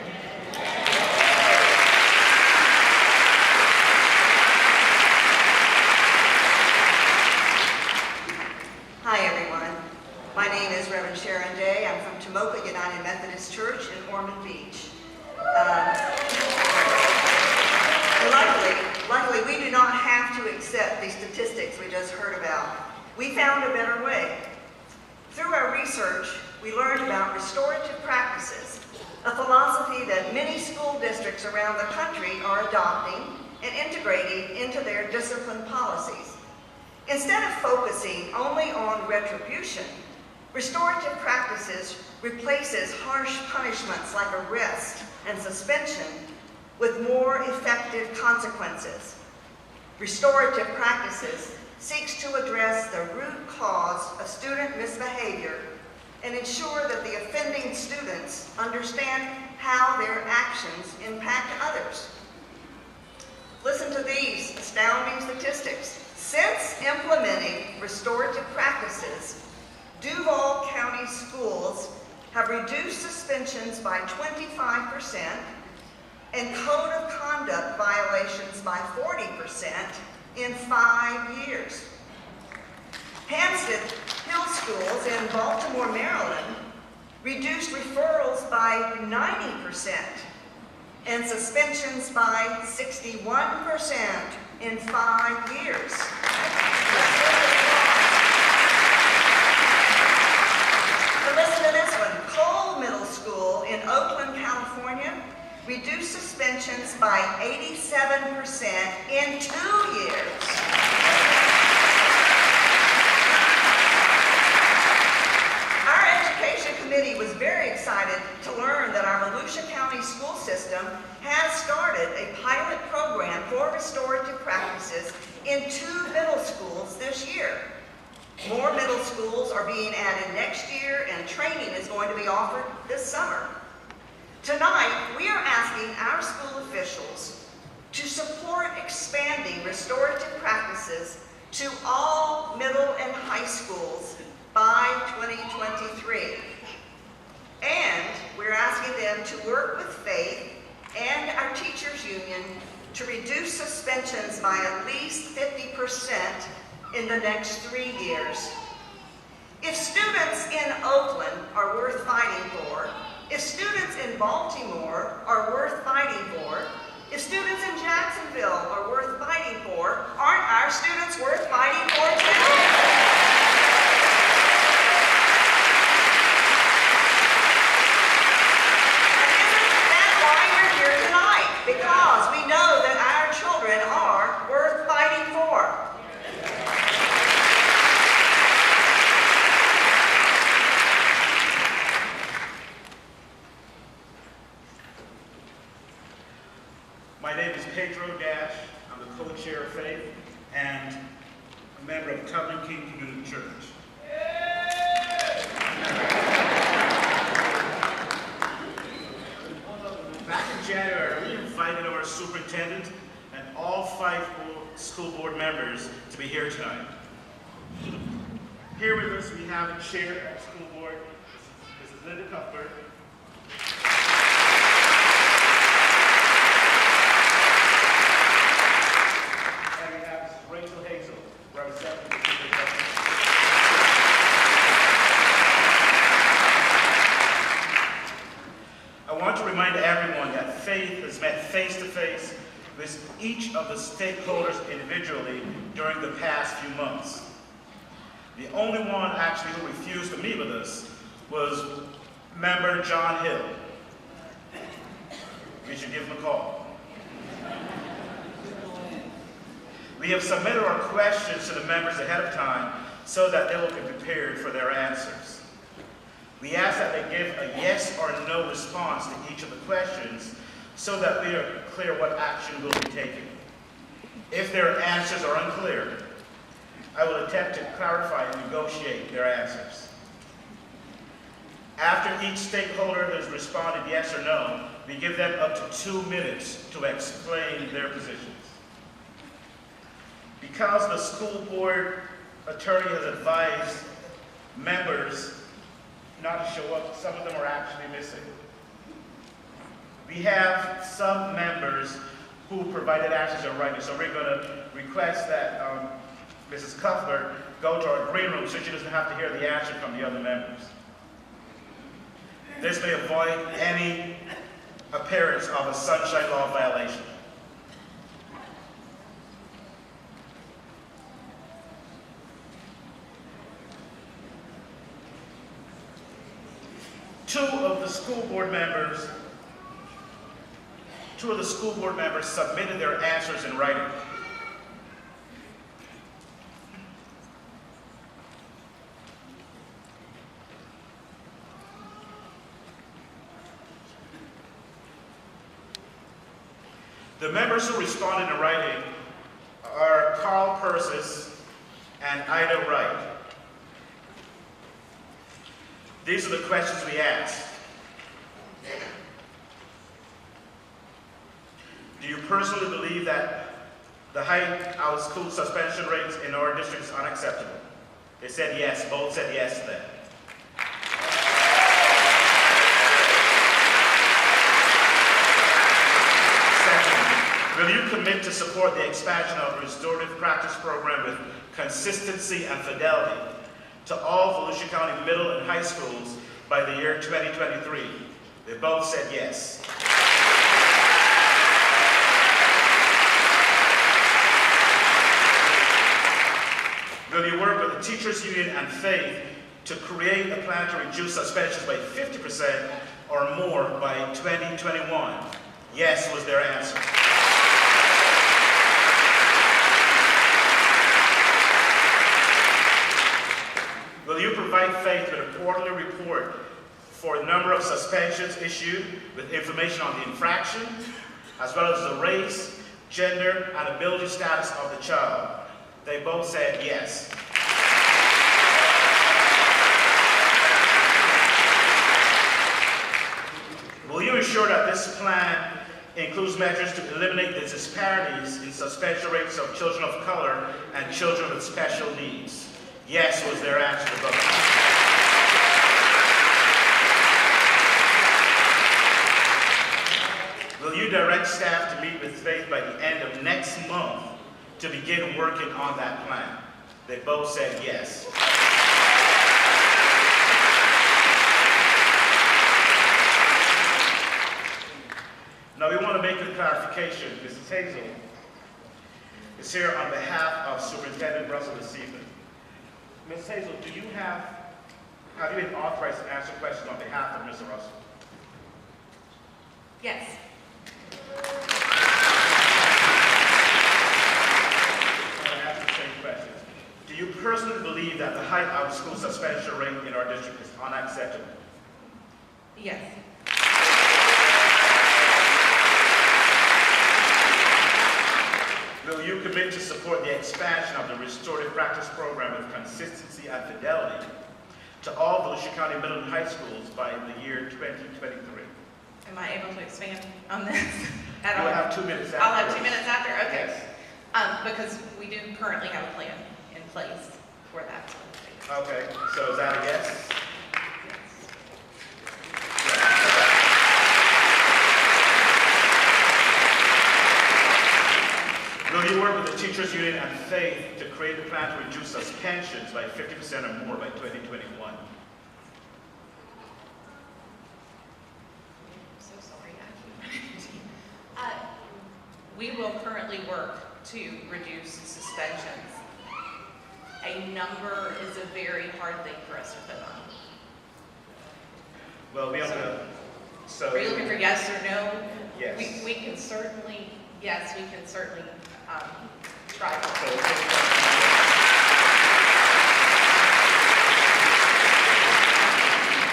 Hi everyone, my name is Reverend Sharon Day. I'm from Tomoka United Methodist Church in Ormond Beach. Luckily, we do not have to accept the statistics we just heard about. We found a better way. Through our research, we learned about restorative practices, a philosophy that many school districts around the country are adopting and integrating into their discipline policies. Instead of focusing only on retribution, Restorative practices replaces harsh punishments like arrest and suspension with more effective consequences. Restorative practices seeks to address the root cause of student misbehavior and ensure that the offending students understand how their actions impact others. Listen to these astounding statistics. Since implementing restorative practices, Duval County schools have reduced suspensions by 25% and code of conduct violations by 40% in 5 years. Hampstead Hill Schools in Baltimore, Maryland reduced referrals by 90% and suspensions by 61% in 5 years. But listen to this one. Cole Middle School in Oakland, California reduced suspensions by 87% in 2 years. Our education committee was very excited to learn that our Volusia County school system has started a pilot program for restorative practices in 2 middle schools this year. More middle schools are being added next year, and training is going to be offered this summer. Tonight, we are asking our school officials to support expanding restorative practices to all middle and high schools by 2023. And we're asking them to work with F.A.I.T.H and our teachers union to reduce suspensions by at least 50% in the next 3 years. If students in Oakland are worth fighting for, if students in Baltimore are worth fighting for, if students in Jacksonville are worth fighting for, aren't our students worth fighting for too? Because we know that our children are worth fighting for. My name is Pedro Dash. I'm the co-chair of F.A.I.T.H and a member of Tubman King Community Church. Back in January, we invited our superintendent and all 5 school board members to be here tonight. Here with us, we have the chair of the school board, Mrs. Linda Cuthbert. And we have Mrs. Rachel Hazel, representing the superintendent. I want to remind everyone that F.A.I.T.H has met face-to-face with each of the stakeholders individually during the past few months. The only one actually who refused to meet with us was member John Hill. We should give him a call. We have submitted our questions to the members ahead of time so that they will be prepared for their answers. We ask that they give a yes or no response to each of the questions so that we are clear what action will be taken. If their answers are unclear, I will attempt to clarify and negotiate their answers. After each stakeholder has responded yes or no, we give them up to 2 minutes to explain their positions. Because the school board attorney has advised members not to show up, some of them are actually missing. We have some members who provided answers in writing, so we're going to request that Mrs. Cuthbert go to our green room so she doesn't have to hear the answer from the other members. This may avoid any appearance of a sunshine law violation. Two of the school board members submitted their answers in writing. The members who responded in writing are Carl Persis and Ida Wright. These are the questions we asked. Do you personally believe that the high out-of-school suspension rates in our district is unacceptable? They said yes. Both said yes to that. Will you commit to support the expansion of the restorative practice program with consistency and fidelity to all Volusia County middle and high schools by the year 2023? They both said yes. Will you work with the Teachers Union and F.A.I.T.H to create a plan to reduce suspensions by 50% or more by 2021? Yes was their answer. Will you provide F.A.I.T.H with a quarterly report for the number of suspensions issued with information on the infraction, as well as the race, gender, and ability status of the child? They both said yes. Will you ensure that this plan includes measures to eliminate the disparities in suspension rates of children of color and children with special needs? Yes was their answer to both. Will you direct staff to meet with F.A.I.T.H by the end of next month to begin working on that plan? They both said yes. Now we want to make a clarification. Mrs. Hazel is here on behalf of Superintendent Russell this evening. Ms. Hazel, have you been authorized to answer questions on behalf of Mr. Russell? Yes. I'm going to ask the same questions. Do you personally believe that the high out-of-school suspension rate in our district is unacceptable? Yes. Will you commit to support the expansion of the restorative practice program with consistency and fidelity to all Volusia County middle and high schools by the year 2023? Am I able to expand on this at You'll all? have 2 minutes after. I'll have 2 minutes after? Okay. Yes. Because we do currently have a plan in place for that. Okay, so is that a yes? Will you work with the Teachers Union and F.A.I.T.H to create a plan to reduce suspensions by 50% or more by 2021? So sorry. We will currently work to reduce suspensions. A number is a very hard thing for us to put on. Well, we have to. So. Are you looking for yes or no? Yes. We can certainly, yes, we can certainly try.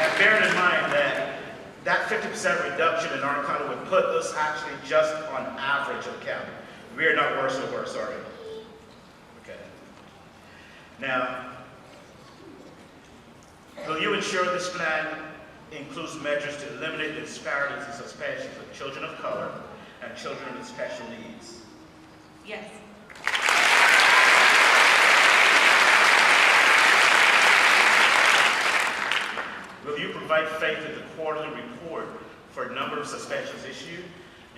And bearing in mind that 50% reduction in our county would put us actually just on average of the county. We are not worse or worse, are we? Okay. Now, will you ensure this plan includes measures to eliminate the disparities in suspensions of children of color and children with special needs? Yes. Will you provide F.A.I.T.H with a quarterly report for a number of suspensions issued,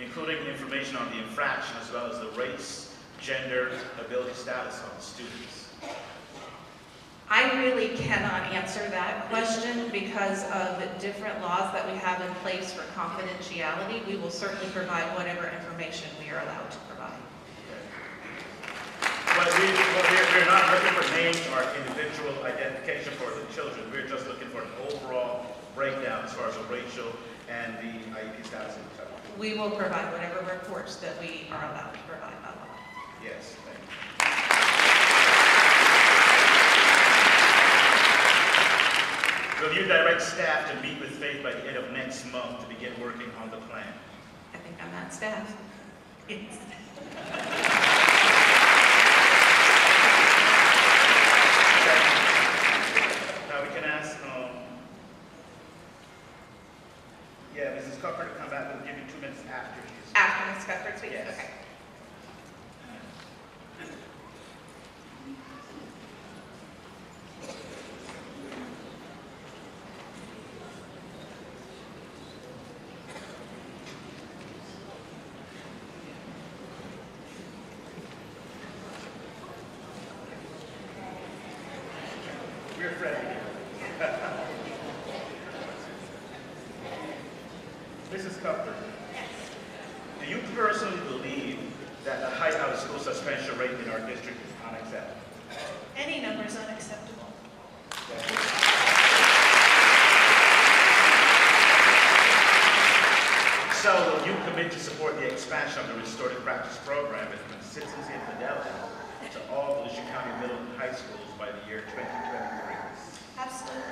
including information on the infraction as well as the race, gender, ability status of the students? I really cannot answer that question because of different laws that we have in place for confidentiality. We will certainly provide whatever information we are allowed to provide. But we're not looking for names or individual identification for the children. We're just looking for an overall breakdown as far as the racial and the IEP status of the child. We will provide whatever reports that we are allowed to provide by law. Yes, thank you. Will you direct staff to meet with F.A.I.T.H by the end of next month to begin working on the plan? I think I'm not staff. Now we can ask, Mrs. Cuthbert to come back. We'll give you 2 minutes after she's. After Ms. Cuthbert speaks? Yes. Okay. We're friendly. Mrs. Cuthbert, do you personally believe that the high out-of-school suspension rate in our district is unacceptable? Any number is unacceptable. So will you commit to support the expansion of the restorative practice program with consistency and fidelity to all Volusia County middle and high schools by the year 2023? Absolutely.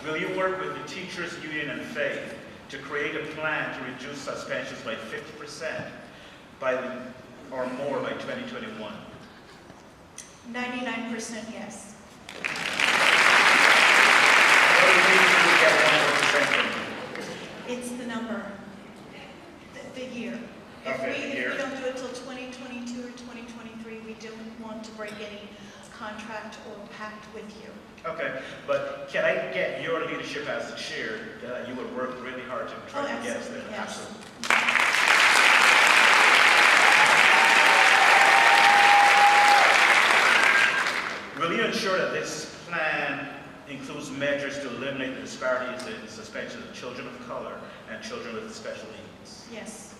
Will you work with the Teachers Union and F.A.I.T.H to create a plan to reduce suspensions by 50% or more by 2021? 99% yes. What do you need to do to get 100% from you? It's the number, the year. Okay, the year. If we don't do it till 2022 or 2023, we don't want to break any contract or pact with you. Okay, but can I get your leadership as the chair that you would work really hard to try to get us there? Yes. Will you ensure that this plan includes measures to eliminate the disparities in suspension of children of color and children with special needs? Yes.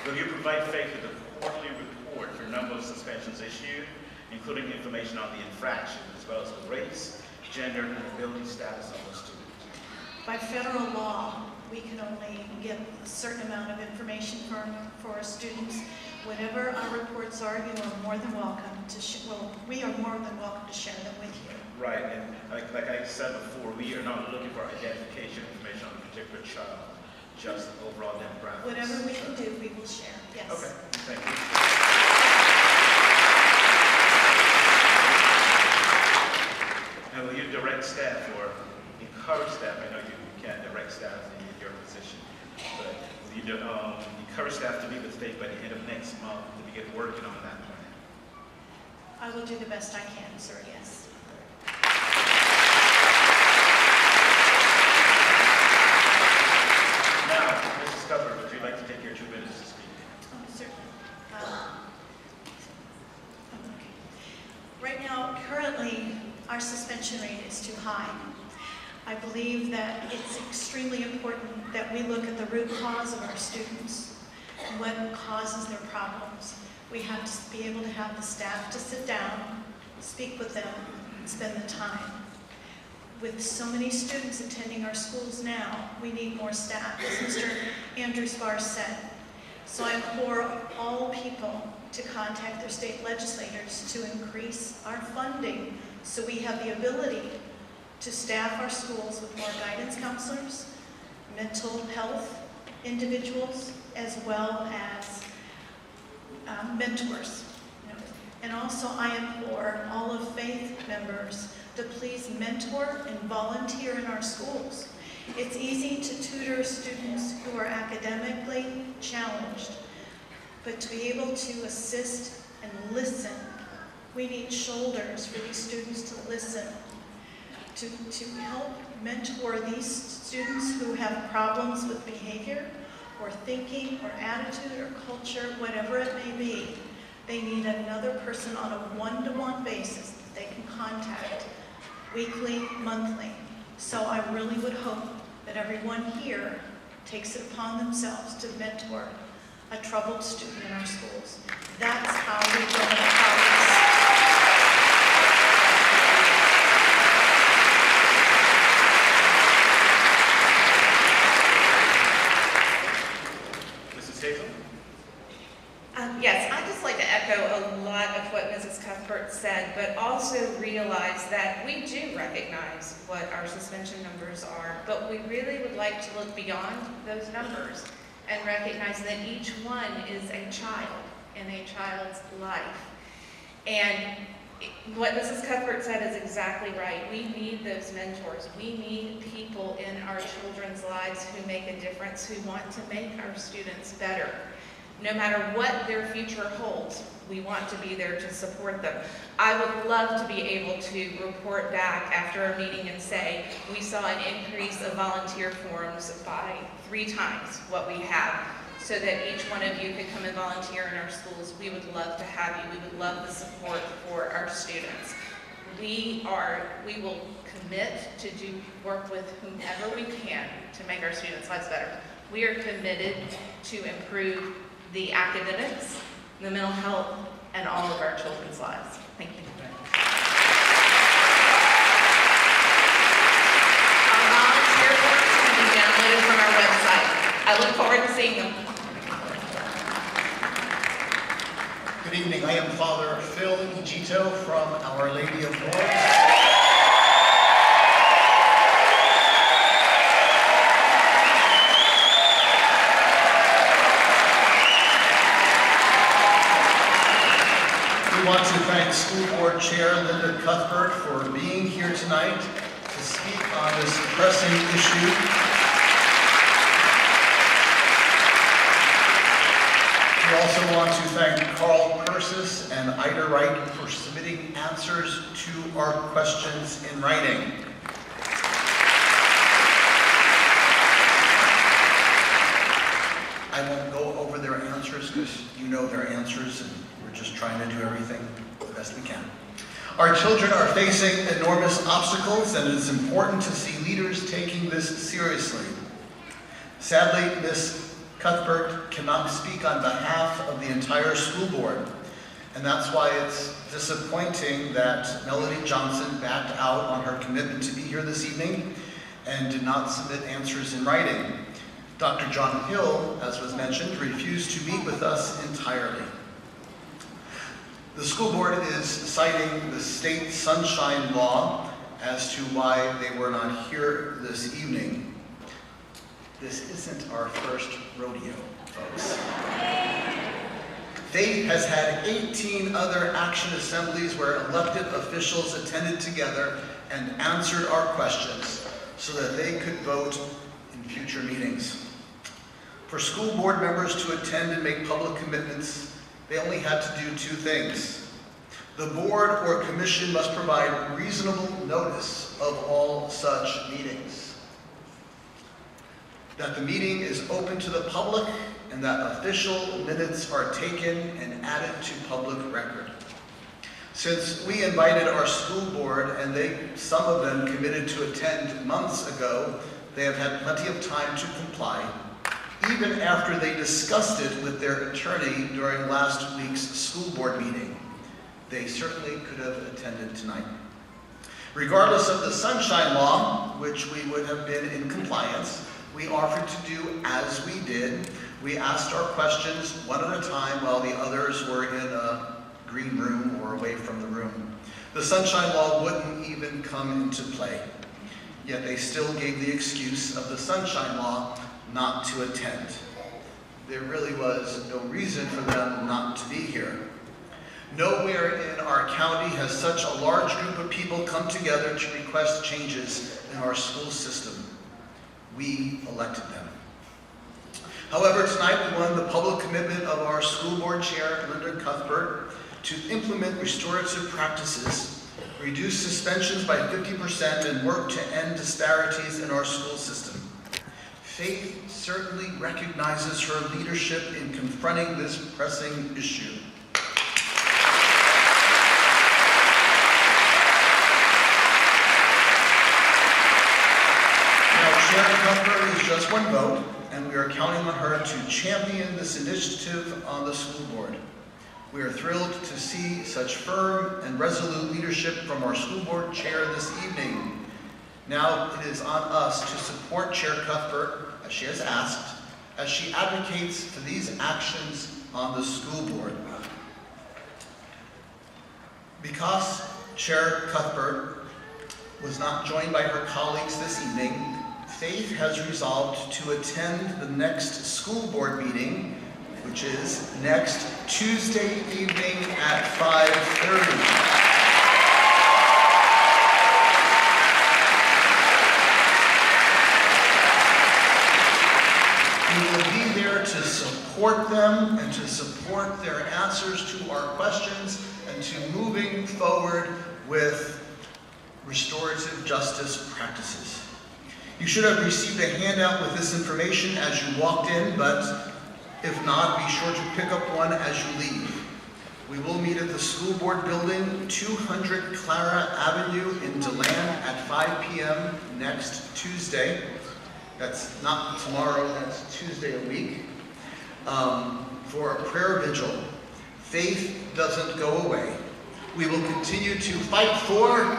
Will you provide F.A.I.T.H with a quarterly report for number of suspensions issued, including information on the infractions, as well as the race, gender, and ability status of the student? By federal law, we can only get a certain amount of information for our students. Whatever our reports are, you are more than welcome to we are more than welcome to share them with you. Right, and like I said before, we are not looking for identification information on a particular child, just overall demographics. Whatever we can do, we will share, yes. Okay, thank you. And will you direct staff or encourage staff? I know you can't direct staff in your position, but will you encourage staff to meet with F.A.I.T.H by the end of next month to begin working on that plan? I will do the best I can, sir, yes. Now, Mrs. Cuthbert, would you like to take your 2 minutes to speak? Oh, certainly. Okay. Right now, currently, our suspension rate is too high. I believe that it's extremely important that we look at the root cause of our students and what causes their problems. We have to be able to have the staff to sit down, speak with them, and spend the time. With so many students attending our schools now, we need more staff, as Mr. Andrew Spar said. So I implore all people to contact their state legislators to increase our funding so we have the ability to staff our schools with more guidance counselors, mental health individuals, as well as mentors. And also I implore all of F.A.I.T.H members to please mentor and volunteer in our schools. It's easy to tutor students who are academically challenged, but to be able to assist and listen, we need shoulders for these students to listen, to help mentor these students who have problems with behavior or thinking or attitude or culture, whatever it may be. They need another person on a one-to-one basis that they can contact weekly, monthly. So I really would hope that everyone here takes it upon themselves to mentor a troubled student in our schools. That's how we grow our progress. Mrs. Hazel? Yes, I just just like to echo a lot of what Mrs. Cuthbert said, but also realize that we do recognize what our suspension numbers are, but we really would like to look beyond those numbers and recognize that each one is a child in a child's life. And what Mrs. Cuthbert said is exactly right. We need those mentors. We need people in our children's lives who make a difference, who want to make our students better. No matter what their future holds, we want to be there to support them. I would love to be able to report back after a meeting and say, we saw an increase of volunteer forms by 3 times what we have, so that each one of you could come and volunteer in our schools. We would love to have you. We would love the support for our students. We will commit to do work with whomever we can to make our students' lives better. We are committed to improve the academics, the mental health, and all of our children's lives. Thank you. Our volunteer forms can be downloaded from our website. I look forward to seeing them. Good evening. I am Father Phil Ijito from Our Lady of Lourdes. We want to thank School Board Chair Linda Cuthbert for being here tonight to speak on this pressing issue. We also want to thank Carl Persis and Ida Wright for submitting answers to our questions in writing. I won't go over their answers because you know their answers, and we're just trying to do everything the best we can. Our children are facing enormous obstacles, and it is important to see leaders taking this seriously. Sadly, Ms. Cuthbert cannot speak on behalf of the entire school board, and that's why it's disappointing that Melody Johnson backed out on her commitment to be here this evening and did not submit answers in writing. Dr. John Hill, as was mentioned, refused to meet with us entirely. The school board is citing the state sunshine law as to why they were not here this evening. This isn't our first rodeo, folks. F.A.I.T.H has had 18 other action assemblies where elected officials attended together and answered our questions so that they could vote in future meetings. For school board members to attend and make public commitments, they only had to do 2 things. The board or commission must provide reasonable notice of all such meetings, that the meeting is open to the public, and that official minutes are taken and added to public record. Since we invited our school board and some of them committed to attend months ago, they have had plenty of time to comply, even after they discussed it with their attorney during last week's school board meeting. They certainly could have attended tonight. Regardless of the sunshine law, which we would have been in compliance, we offered to do as we did. We asked our questions one at a time while the others were in a green room or away from the room. The sunshine law wouldn't even come into play, yet they still gave the excuse of the sunshine law not to attend. There really was no reason for them not to be here. Nowhere in our county has such a large group of people come together to request changes in our school system. We elected them. However, tonight we won the public commitment of our school board chair, Linda Cuthbert, to implement restorative practices, reduce suspensions by 50%, and work to end disparities in our school system. F.A.I.T.H certainly recognizes her leadership in confronting this pressing issue. Chair Cuthbert is just one vote, and we are counting on her to champion this initiative on the school board. We are thrilled to see such firm and resolute leadership from our school board chair this evening. Now it is on us to support Chair Cuthbert, as she has asked, as she advocates for these actions on the school board. Because Chair Cuthbert was not joined by her colleagues this evening, Faith has resolved to attend the next school board meeting, which is next Tuesday evening at 5:30. We will be there to support them and to support their answers to our questions and to moving forward with restorative justice practices. You should have received a handout with this information as you walked in, but if not, be sure to pick up one as you leave. We will meet at the school board building, 200 Clara Avenue in DeLand at 5 p.m. next Tuesday. That's not tomorrow, that's Tuesday a week, for a prayer vigil. Faith doesn't go away. We will continue to fight for our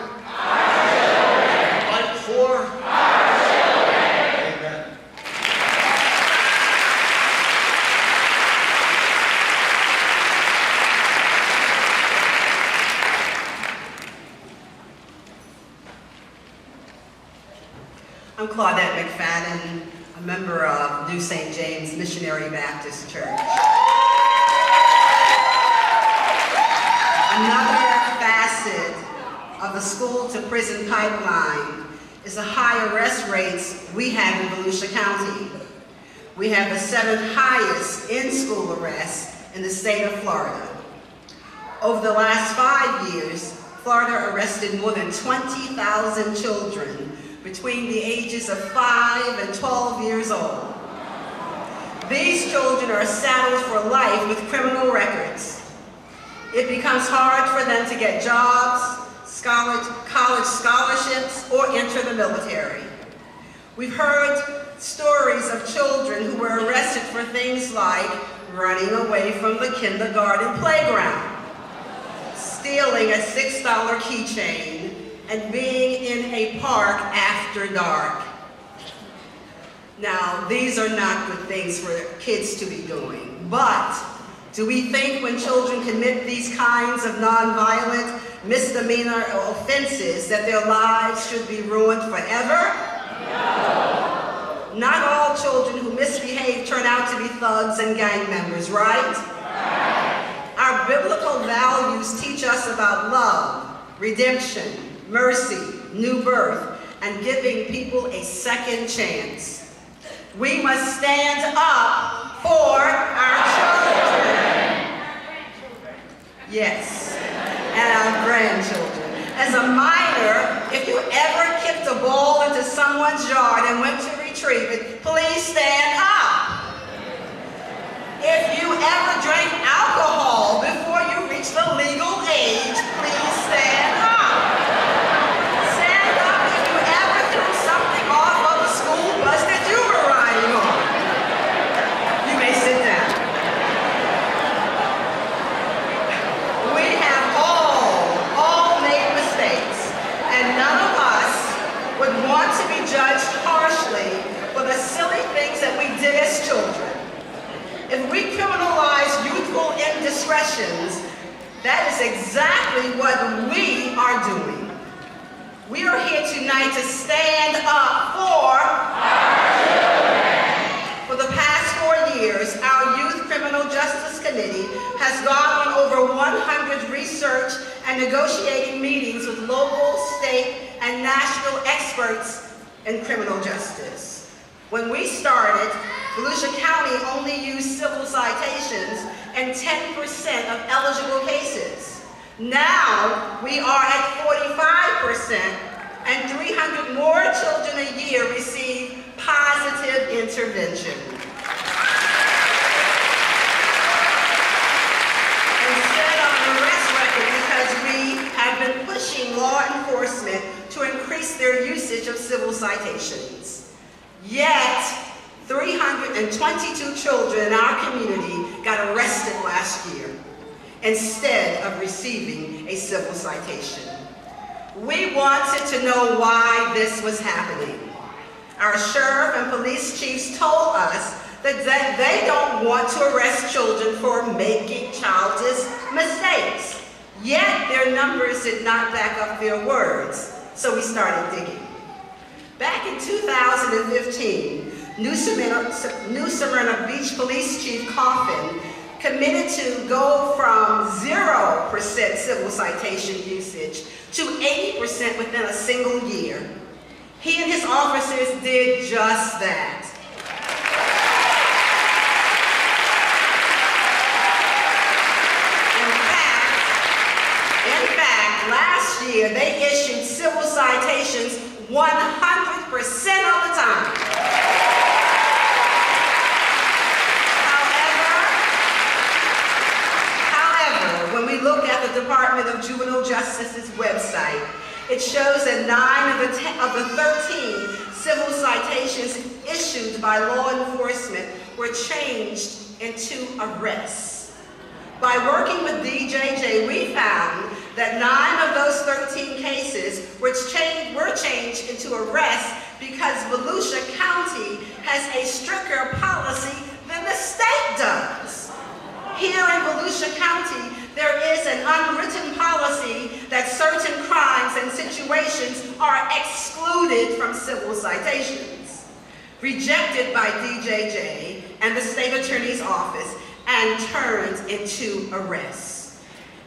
children. Fight for our children. Amen. I'm Claudette McFadden, a member of New St. James Missionary Baptist Church. Another facet of the school-to-prison pipeline is the high arrest rates we have in Volusia County. We have the 7th highest in-school arrests in the state of Florida. Over the last 5 years, Florida arrested more than 20,000 children between the ages of 5 and 12 years old. These children are saddled for life with criminal records. It becomes hard for them to get jobs, college scholarships, or enter the military. We've heard stories of children who were arrested for things like running away from the kindergarten playground, stealing a $6 keychain, and being in a park after dark. Now, these are not good things for kids to be doing, but do we think when children commit these kinds of nonviolent misdemeanor offenses that their lives should be ruined forever? No. Not all children who misbehave turn out to be thugs and gang members, right? Our biblical values teach us about love, redemption, mercy, new birth, and giving people a second chance. We must stand up for our children. Yes, and our grandchildren. As a minor, if you ever kicked a ball into someone's yard and went to retrieve it, please stand up. If you ever drank alcohol before you reached the legal age, please stand up. Stand up if you ever threw something off of a school bus that you were riding on. You may sit down. We have all made mistakes, and none of us would want to be judged harshly for the silly things that we did as children. If we criminalize youthful indiscretions, that is exactly what we are doing. We are here tonight to stand up for our children. For the past 4 years, our Youth Criminal Justice Committee has gone on over 100 research and negotiating meetings with local, state, and national experts in criminal justice. When we started, Volusia County only used civil citations in 10% of eligible cases. Now, we are at 45%, and 300 more children a year receive positive intervention. Instead of an arrest record, because we have been pushing law enforcement to increase their usage of civil citations. Yet, 322 children in our community got arrested last year instead of receiving a civil citation. We wanted to know why this was happening. Our sheriff and police chiefs told us that they don't want to arrest children for making childish mistakes. Yet their numbers did not back up their words, so we started digging. Back in 2015, New Smyrna Beach Police Chief Coffin committed to go from 0% civil citation usage to 80% within a single year. He and his officers did just that. In fact, last year they issued civil citations 100% of the time. However, when we look at the Department of Juvenile Justice's website, it shows that 9 of the 13 civil citations issued by law enforcement were changed into arrests. By working with DJJ, we found that 9 of those 13 cases were changed into arrests because Volusia County has a stricter policy than the state does. Here in Volusia County, there is an unwritten policy that certain crimes and situations are excluded from civil citations, rejected by DJJ and the state attorney's office, and turned into arrests.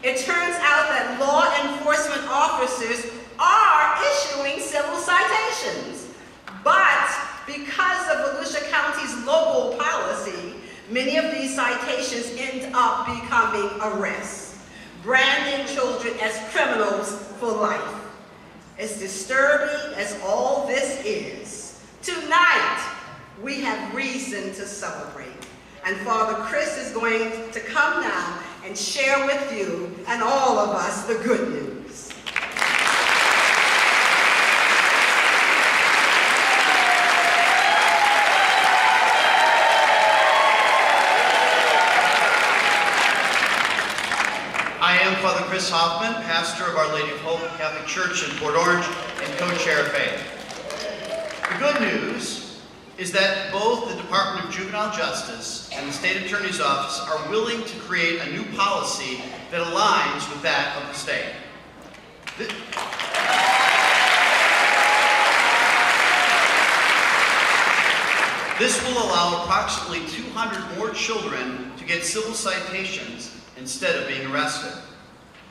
It turns out that law enforcement officers are issuing civil citations, but because of Volusia County's local policy, many of these citations end up becoming arrests, branding children as criminals for life. As disturbing as all this is, tonight we have reason to celebrate. And Father Chris is going to come now and share with you and all of us the good news. I am Father Chris Hoffman, pastor of Our Lady of Hope Catholic Church in Port Orange and co-chair of F.A.I.T.H. The good news is that both the Department of Juvenile Justice and the State Attorney's Office are willing to create a new policy that aligns with that of the state. This will allow approximately 200 more children to get civil citations instead of being arrested.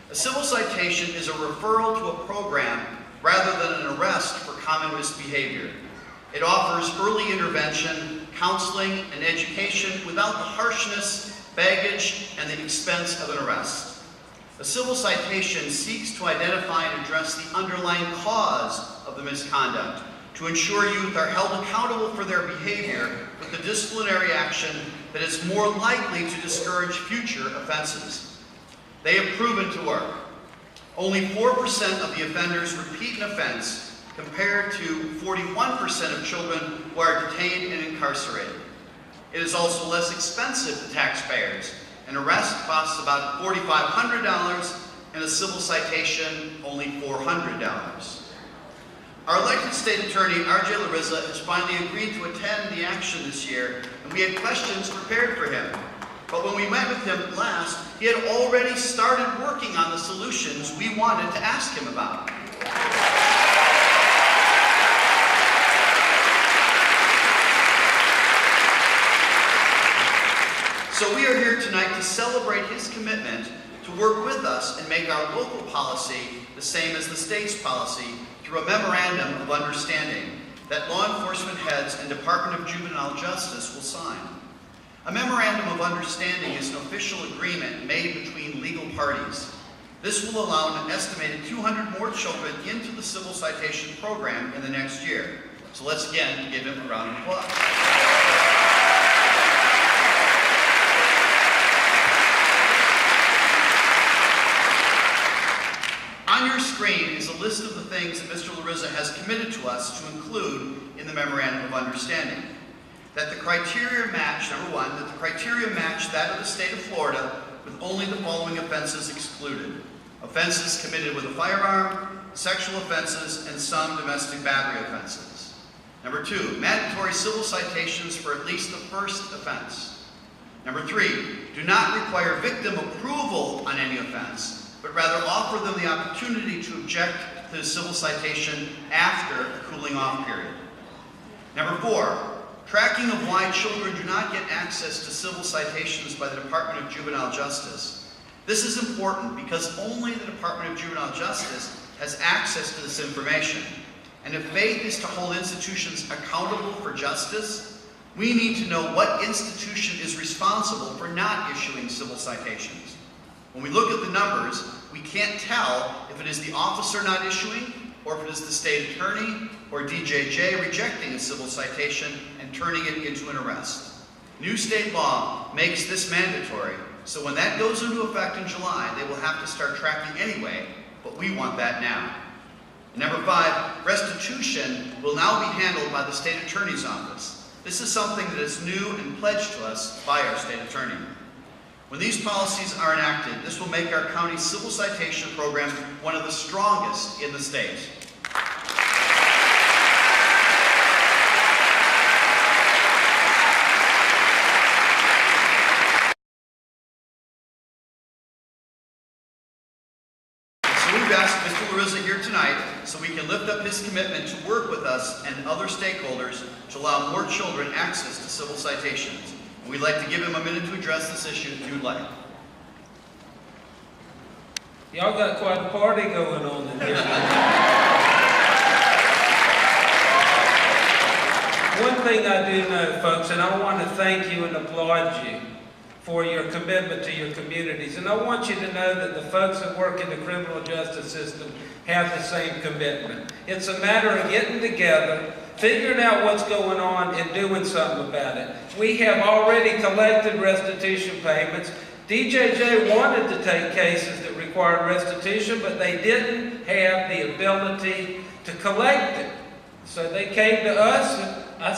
A civil citation is a referral to a program rather than an arrest for common misbehavior. It offers early intervention, counseling, and education without the harshness, baggage, and the expense of an arrest. A civil citation seeks to identify and address the underlying cause of the misconduct, to ensure youth are held accountable for their behavior with a disciplinary action that is more likely to discourage future offenses. They have proven to work. Only 4% of the offenders repeat an offense, compared to 41% of children who are detained and incarcerated. It is also less expensive to taxpayers. An arrest costs about $4,500 and a civil citation only $400. Our elected state attorney, R.J. Larissa, has finally agreed to attend the action this year, and we had questions prepared for him. But when we met with him last, he had already started working on the solutions we wanted to ask him about. So we are here tonight to celebrate his commitment to work with us and make our local policy the same as the state's policy through a memorandum of understanding that law enforcement heads and Department of Juvenile Justice will sign. A memorandum of understanding is an official agreement made between legal parties. This will allow an estimated 200 more children into the civil citation program in the next year. So let's again give him a round of applause. On your screen is a list of the things that Mr. Larissa has committed to us to include in the Memorandum of Understanding. That the criteria match, number one, that the criteria match that of the state of Florida with only the following offenses excluded. Offenses committed with a firearm, sexual offenses, and some domestic battery offenses. Number two, mandatory civil citations for at least the first offense. Number three, do not require victim approval on any offense, but rather offer them the opportunity to object to the civil citation after the cooling off period. Number 4, tracking of why children do not get access to civil citations by the Department of Juvenile Justice. This is important because only the Department of Juvenile Justice has access to this information. And if faith is to hold institutions accountable for justice, we need to know what institution is responsible for not issuing civil citations. When we look at the numbers, we can't tell if it is the officer not issuing, or if it is the state attorney or DJJ rejecting a civil citation and turning it into an arrest. New state law makes this mandatory, so when that goes into effect in July, they will have to start tracking anyway, but we want that now. And number 5, restitution will now be handled by the state attorney's office. This is something that is new and pledged to us by our state attorney. When these policies are enacted, this will make our county civil citation program one of the strongest in the state. So we've asked Mr. Larissa here tonight so we can lift up his commitment to work with us and other stakeholders to allow more children access to civil citations. We'd like to give him a minute to address this issue if you'd like. Y'all got quite a party going on in here. One thing I do know, folks, and I want to thank you and applaud you for your commitment to your communities. And I want you to know that the folks that work in the criminal justice system have the same commitment. It's a matter of getting together, figuring out what's going on, and doing something about it. We have already collected restitution payments. DJJ wanted to take cases that required restitution, but they didn't have the ability to collect it. So they came to us,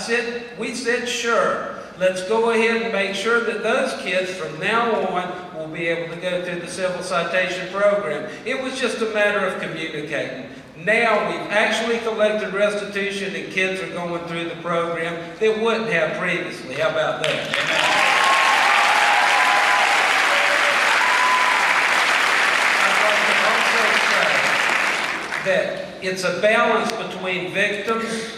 and we said, sure, let's go ahead and make sure that those kids from now on will be able to go through the civil citation program. It was just a matter of communicating. Now we've actually collected restitution and kids are going through the program that wouldn't have previously. How about that? I'd like to also say that it's a balance between victims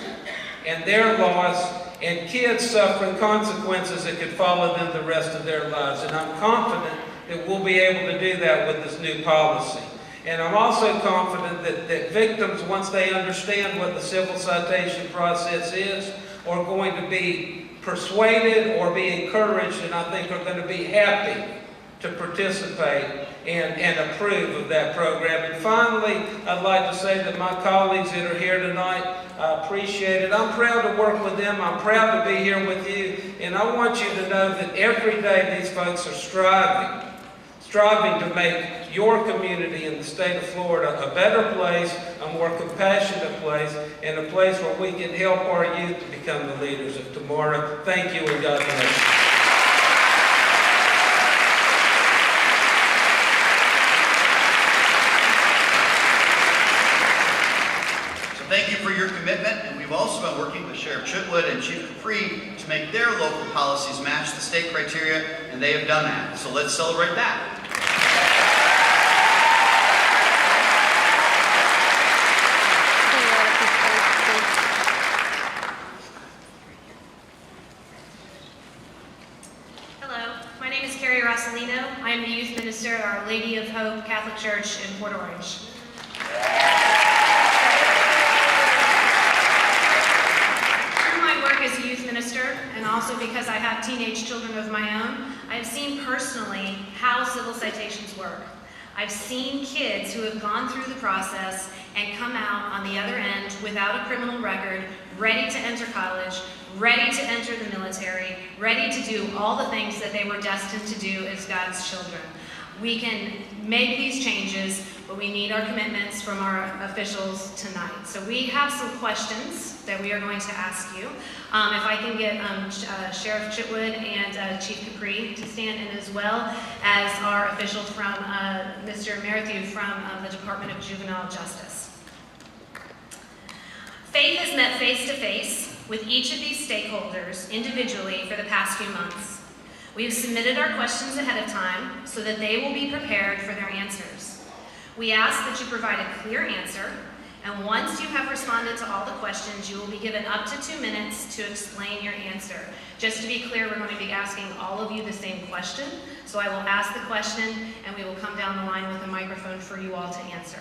and their loss and kids suffering consequences that could follow them the rest of their lives. And I'm confident that we'll be able to do that with this new policy. And I'm also confident that victims, once they understand what the civil citation process is, are going to be persuaded or be encouraged, and I think are going to be happy to participate and approve of that program. And finally, I'd like to say that my colleagues that are here tonight, I appreciate it. I'm proud to work with them. I'm proud to be here with you. And I want you to know that every day these folks are striving to make your community in the state of Florida a better place, a more compassionate place, and a place where we can help our youth to become the leaders of tomorrow. Thank you, and God bless you. Thank you for your commitment, and we've also been working with Sheriff Chitwood and Chief Capri to make their local policies match the state criteria, and they have done that. So let's celebrate that. Hello, my name is Carrie Rossolino. I am the youth minister at Our Lady of Hope Catholic Church in Port Orange. As a youth minister, and also because I have teenage children of my own, I've seen personally how civil citations work. I've seen kids who have gone through the process and come out on the other end without a criminal record, ready to enter college, ready to enter the military, ready to do all the things that they were destined to do as God's children. We can make these changes, but we need our commitments from our officials tonight. So we have some questions that we are going to ask you. If I can get Sheriff Chitwood and Chief Capri to stand in, as well as our officials from Mr. Merrithew from the Department of Juvenile Justice. Faith has met face-to-face with each of these stakeholders individually for the past few months. We have submitted our questions ahead of time so that they will be prepared for their answers. We ask that you provide a clear answer, and once you have responded to all the questions, you will be given up to 2 minutes to explain your answer. Just to be clear, we're going to be asking all of you the same question, so I will ask the question, and we will come down the line with a microphone for you all to answer.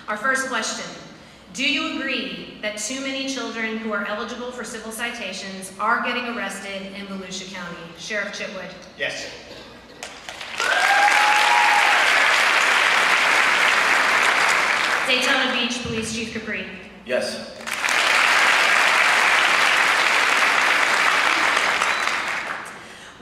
Our first question: do you agree that too many children who are eligible for civil citations are getting arrested in Volusia County? Sheriff Chitwood. Yes. Daytona Beach Police Chief Capri. Yes.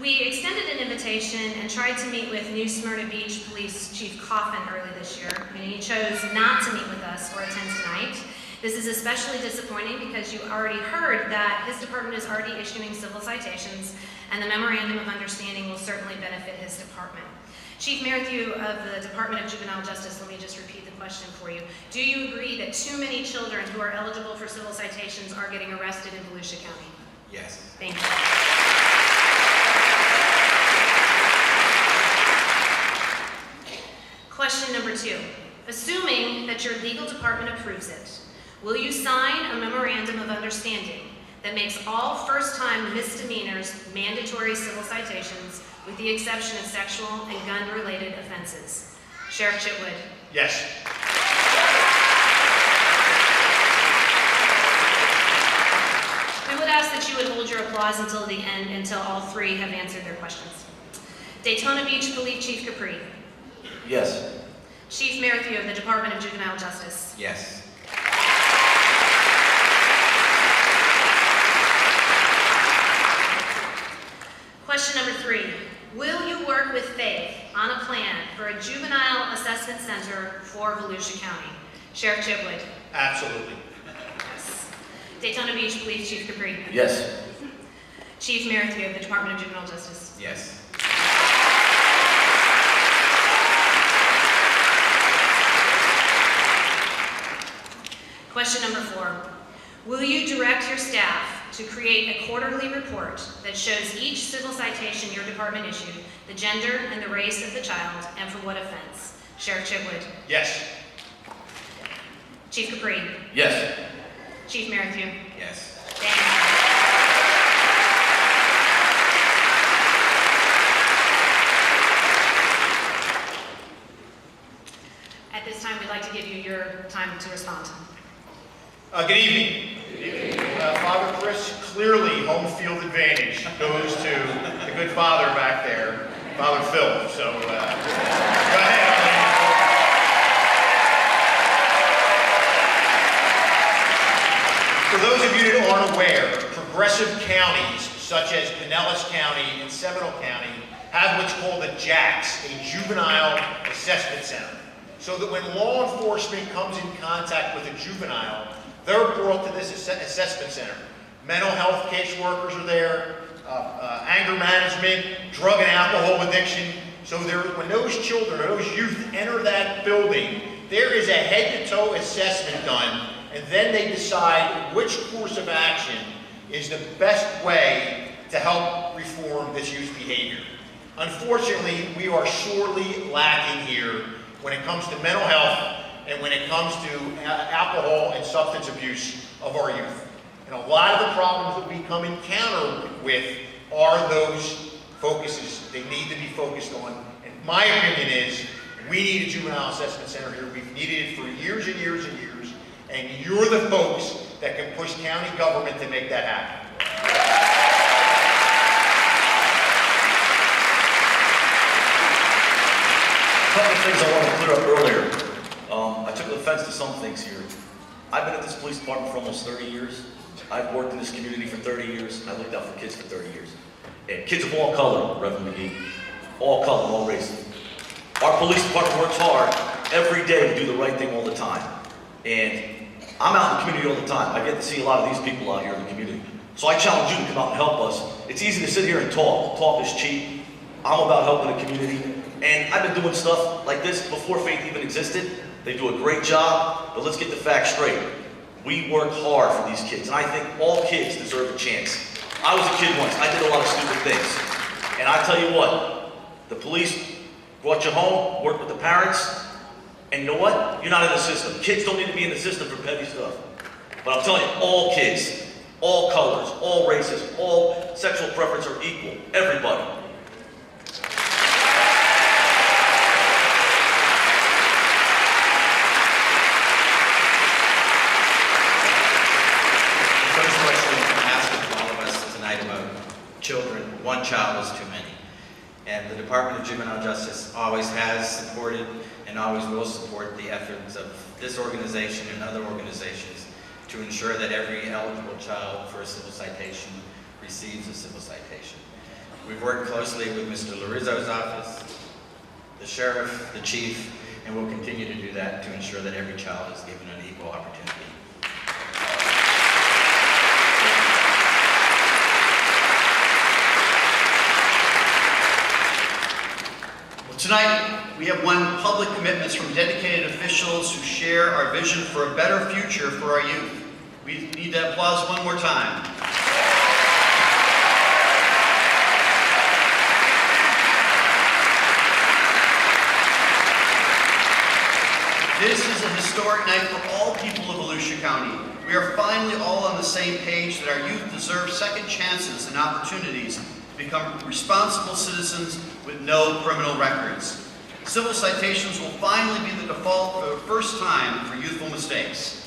We extended an invitation and tried to meet with New Smyrna Beach Police Chief Coffin early this year, and he chose not to meet with us or attend tonight. This is especially disappointing because you already heard that his department is already issuing civil citations, and the Memorandum of Understanding will certainly benefit his department. Chief Merrithew of the Department of Juvenile Justice, let me just repeat the question for you. Do you agree that too many children who are eligible for civil citations are getting arrested in Volusia County? Yes. Thank you. Question number 2. Assuming that your legal department approves it, will you sign a memorandum of understanding that makes all first-time misdemeanors mandatory civil citations with the exception of sexual and gun-related offenses? Sheriff Chitwood. Yes. We would ask that you would hold your applause until the end, until all 3 have answered their questions. Daytona Beach Police Chief Capri. Yes. Chief Merrithew of the Department of Juvenile Justice. Yes. Question number 3. Will you work with F.A.I.T.H on a plan for a juvenile assessment center for Volusia County? Sheriff Chitwood. Absolutely. Yes. Daytona Beach Police Chief Capri. Yes. Chief Merrithew of the Department of Juvenile Justice. Yes. Question number 4. Will you direct your staff to create a quarterly report that shows each civil citation your department issued, the gender and the race of the child, and for what offense? Sheriff Chitwood. Yes. Chief Capri. Yes. Chief Merrithew. Yes. Thank you. At this time, we'd like to give you your time to respond. Good evening. Father Chris, clearly home field advantage goes to the good father back there, Father Phil. So go ahead. For those of you that aren't aware, progressive counties such as Pinellas County and Seminole County have what's called a JAX, a Juvenile Assessment Center. So that when law enforcement comes in contact with a juvenile, they're brought to this assessment center. Mental health caseworkers are there, anger management, drug and alcohol addiction. So when those children or those youth enter that building, there is a head-to-toe assessment done, and then they decide which course of action is the best way to help reform this youth's behavior. Unfortunately, we are sorely lacking here when it comes to mental health and when it comes to alcohol and substance abuse of our youth. And a lot of the problems that we come encounter with are those focuses. They need to be focused on. And my opinion is we need a juvenile assessment center here. We've needed it for years and years and years. And you're the folks that can push county government to make that happen. A couple of things I want to clear up earlier. I took offense to some things here. I've been at this police department for almost 30 years. I've worked in this community for 30 years, and I looked out for kids for 30 years. And kids of all color, Reverend McGee, all color, all races. Our police department works hard every day to do the right thing all the time. And I'm out in the community all the time. I get to see a lot of these people out here in the community. So I challenge you to come out and help us. It's easy to sit here and talk. Talk is cheap. I'm about helping the community. And I've been doing stuff like this before F.A.I.T.H even existed. They do a great job, but let's get the facts straight. We work hard for these kids, and I think all kids deserve a chance. I was a kid once. I did a lot of stupid things. And I tell you what, the police brought you home, worked with the parents, and you know what? You're not in the system. Kids don't need to be in the system for petty stuff. But I'm telling you, all kids, all colors, all races, all sexual preference are equal. Everybody. First question asked of all of us tonight about children. One child is too many. And the Department of Juvenile Justice always has supported and always will support the efforts of this organization and other organizations to ensure that every eligible child for a civil citation receives a civil citation. We've worked closely with Mr. Larizzo's office, the sheriff, the chief, and we'll continue to do that to ensure that every child is given an equal opportunity. Tonight, we have won public commitments from dedicated officials who share our vision for a better future for our youth. We need that applause one more time. This is a historic night for all people of Volusia County. We are finally all on the same page that our youth deserve second chances and opportunities to become responsible citizens with no criminal records. Civil citations will finally be the default for the first time for youthful mistakes.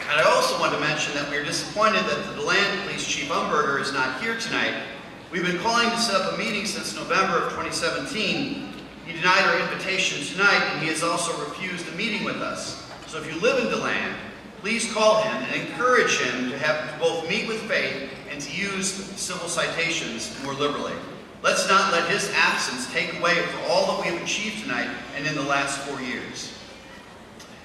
And I also want to mention that we are disappointed that the DeLand Police Chief Umberger is not here tonight. We've been calling to set up a meeting since November of 2017. He denied our invitation tonight, and he has also refused a meeting with us. So if you live in DeLand, please call him and encourage him to have both meet with F.A.I.T.H and to use civil citations more liberally. Let's not let his absence take away from all that we have achieved tonight and in the last 4 years.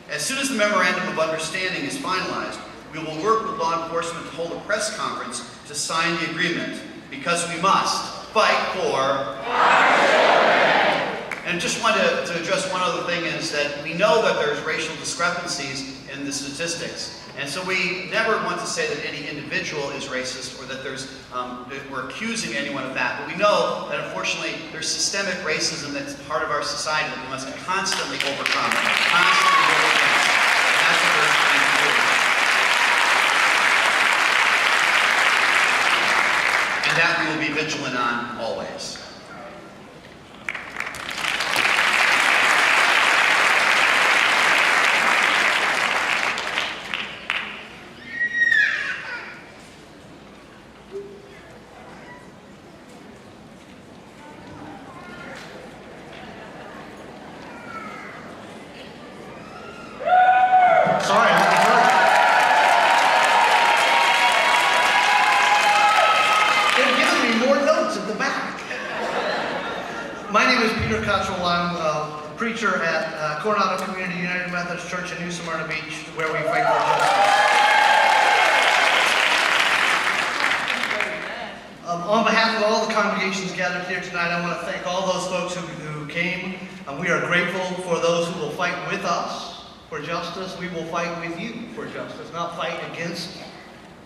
As soon as the Memorandum of Understanding is finalized, we will work with law enforcement to hold a press conference to sign the agreement, because we must fight for our children. And just wanted to address one other thing, is that we know that there's racial discrepancies in the statistics. And so we never want to say that any individual is racist or that that we're accusing anyone of that. But we know that unfortunately there's systemic racism that's part of our society that we must constantly overcome. Constantly work against. And that's what we're trying to do. And that we will be vigilant on always. Preacher at Coronado Community United Methodist Church in New Smyrna Beach, where we fight for justice. On behalf of all the congregations gathered here tonight, I want to thank all those folks who came. We are grateful for those who will fight with us for justice. We will fight with you for justice, not fight against,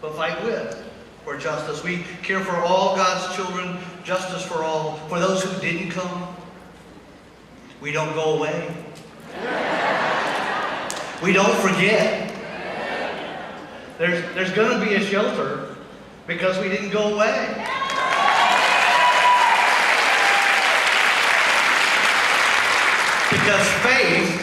but fight with for justice. We care for all God's children, justice for all. For those who didn't come, we don't go away. We don't forget. There's going to be a shelter because we didn't go away. Because faith,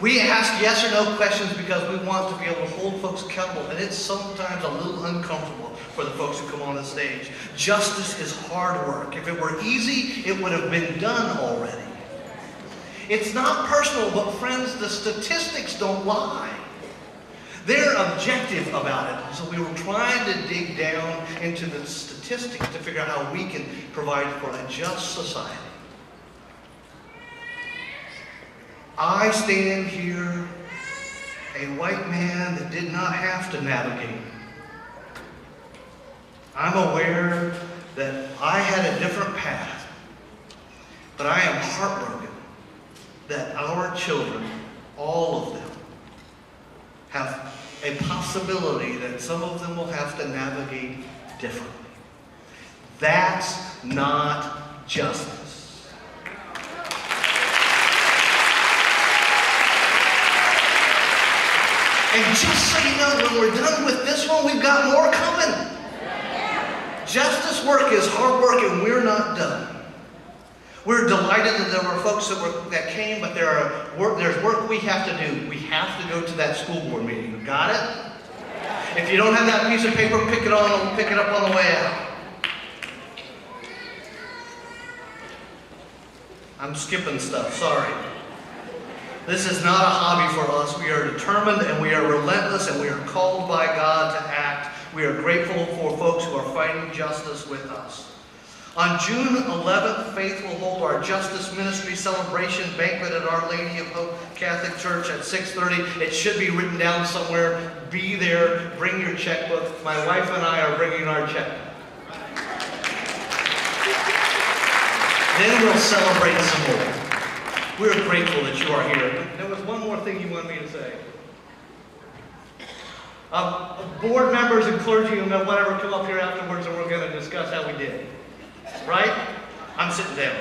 we ask yes or no questions because we want to be able to hold folks accountable, and it's sometimes a little uncomfortable for the folks who come on the stage. Justice is hard work. If it were easy, it would have been done already. It's not personal, but friends, the statistics don't lie. They're objective about it. So we were trying to dig down into the statistics to figure out how we can provide for a just society. I stand here, a white man that did not have to navigate. I'm aware that I had a different path, but I am heartbroken that our children, all of them, have a possibility that some of them will have to navigate differently. That's not justice. And just so you know, when we're done with this one, we've got more coming. Justice work is hard work, and we're not done. We're delighted that there were folks that came, but there's work we have to do. We have to go to that school board meeting. Got it? If you don't have that piece of paper, pick it up on the way out. I'm skipping stuff, sorry. This is not a hobby for us. We are determined and we are relentless and we are called by God to act. We are grateful for folks who are fighting justice with us. On June 11th, Faith will hold our Justice Ministry Celebration Banquet at Our Lady of Hope Catholic Church at 6:30. It should be written down somewhere. Be there. Bring your checkbook. My wife and I are bringing our checkbook. Then we'll celebrate some more. We're grateful that you are here. There was one more thing you wanted me to say. Board members and clergy and whatever come up here afterwards and we're going to discuss how we did. Right? I'm sitting down.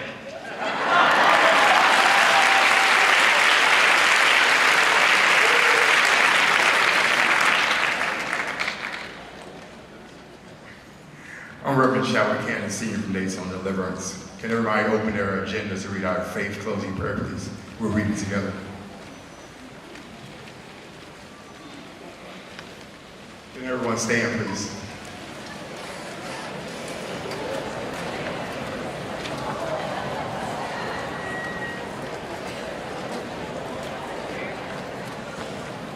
I'm Reverend Chadwick Cannon, Senior from Daytona Deliverance. Can everybody open their agendas to read our faith closing prayer, please? We'll read it together. Can everyone stand, please?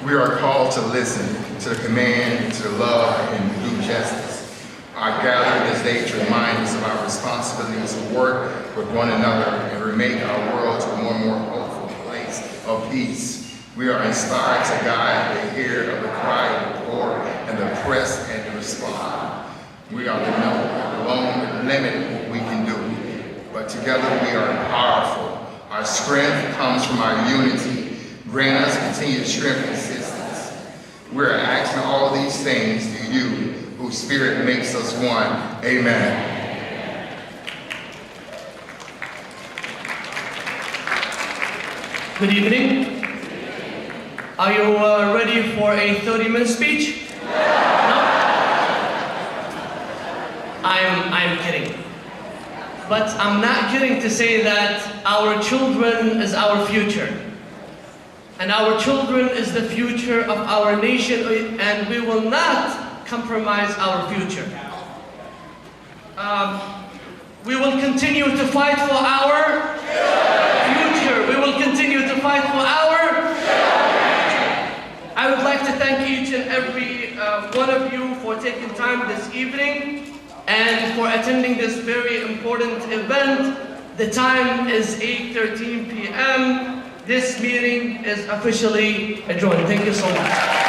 We are called to listen to the command, to the love, and to do justice. I gather this day to remind us of our responsibility to work with one another and remake our world to a more hopeful place of peace. We are inspired to guide the ear of the cry of the poor and the oppressed and to respond. We are to know alone limited what we can do, but together we are powerful. Our strength comes from our unity. Grant us continued strength and assistance. We are asking all these things to you, whose spirit makes us one. Amen. Good evening. Are you ready for a 30-minute speech? No? I'm kidding. But I'm not kidding to say that our children is our future. And our children is the future of our nation, and we will not compromise our future. We will continue to fight for our future. We will continue to fight for our future. I would like to thank each and every one of you for taking time this evening and for attending this very important event. The time is 8:13 p.m. This meeting is officially adjourned. Thank you so much.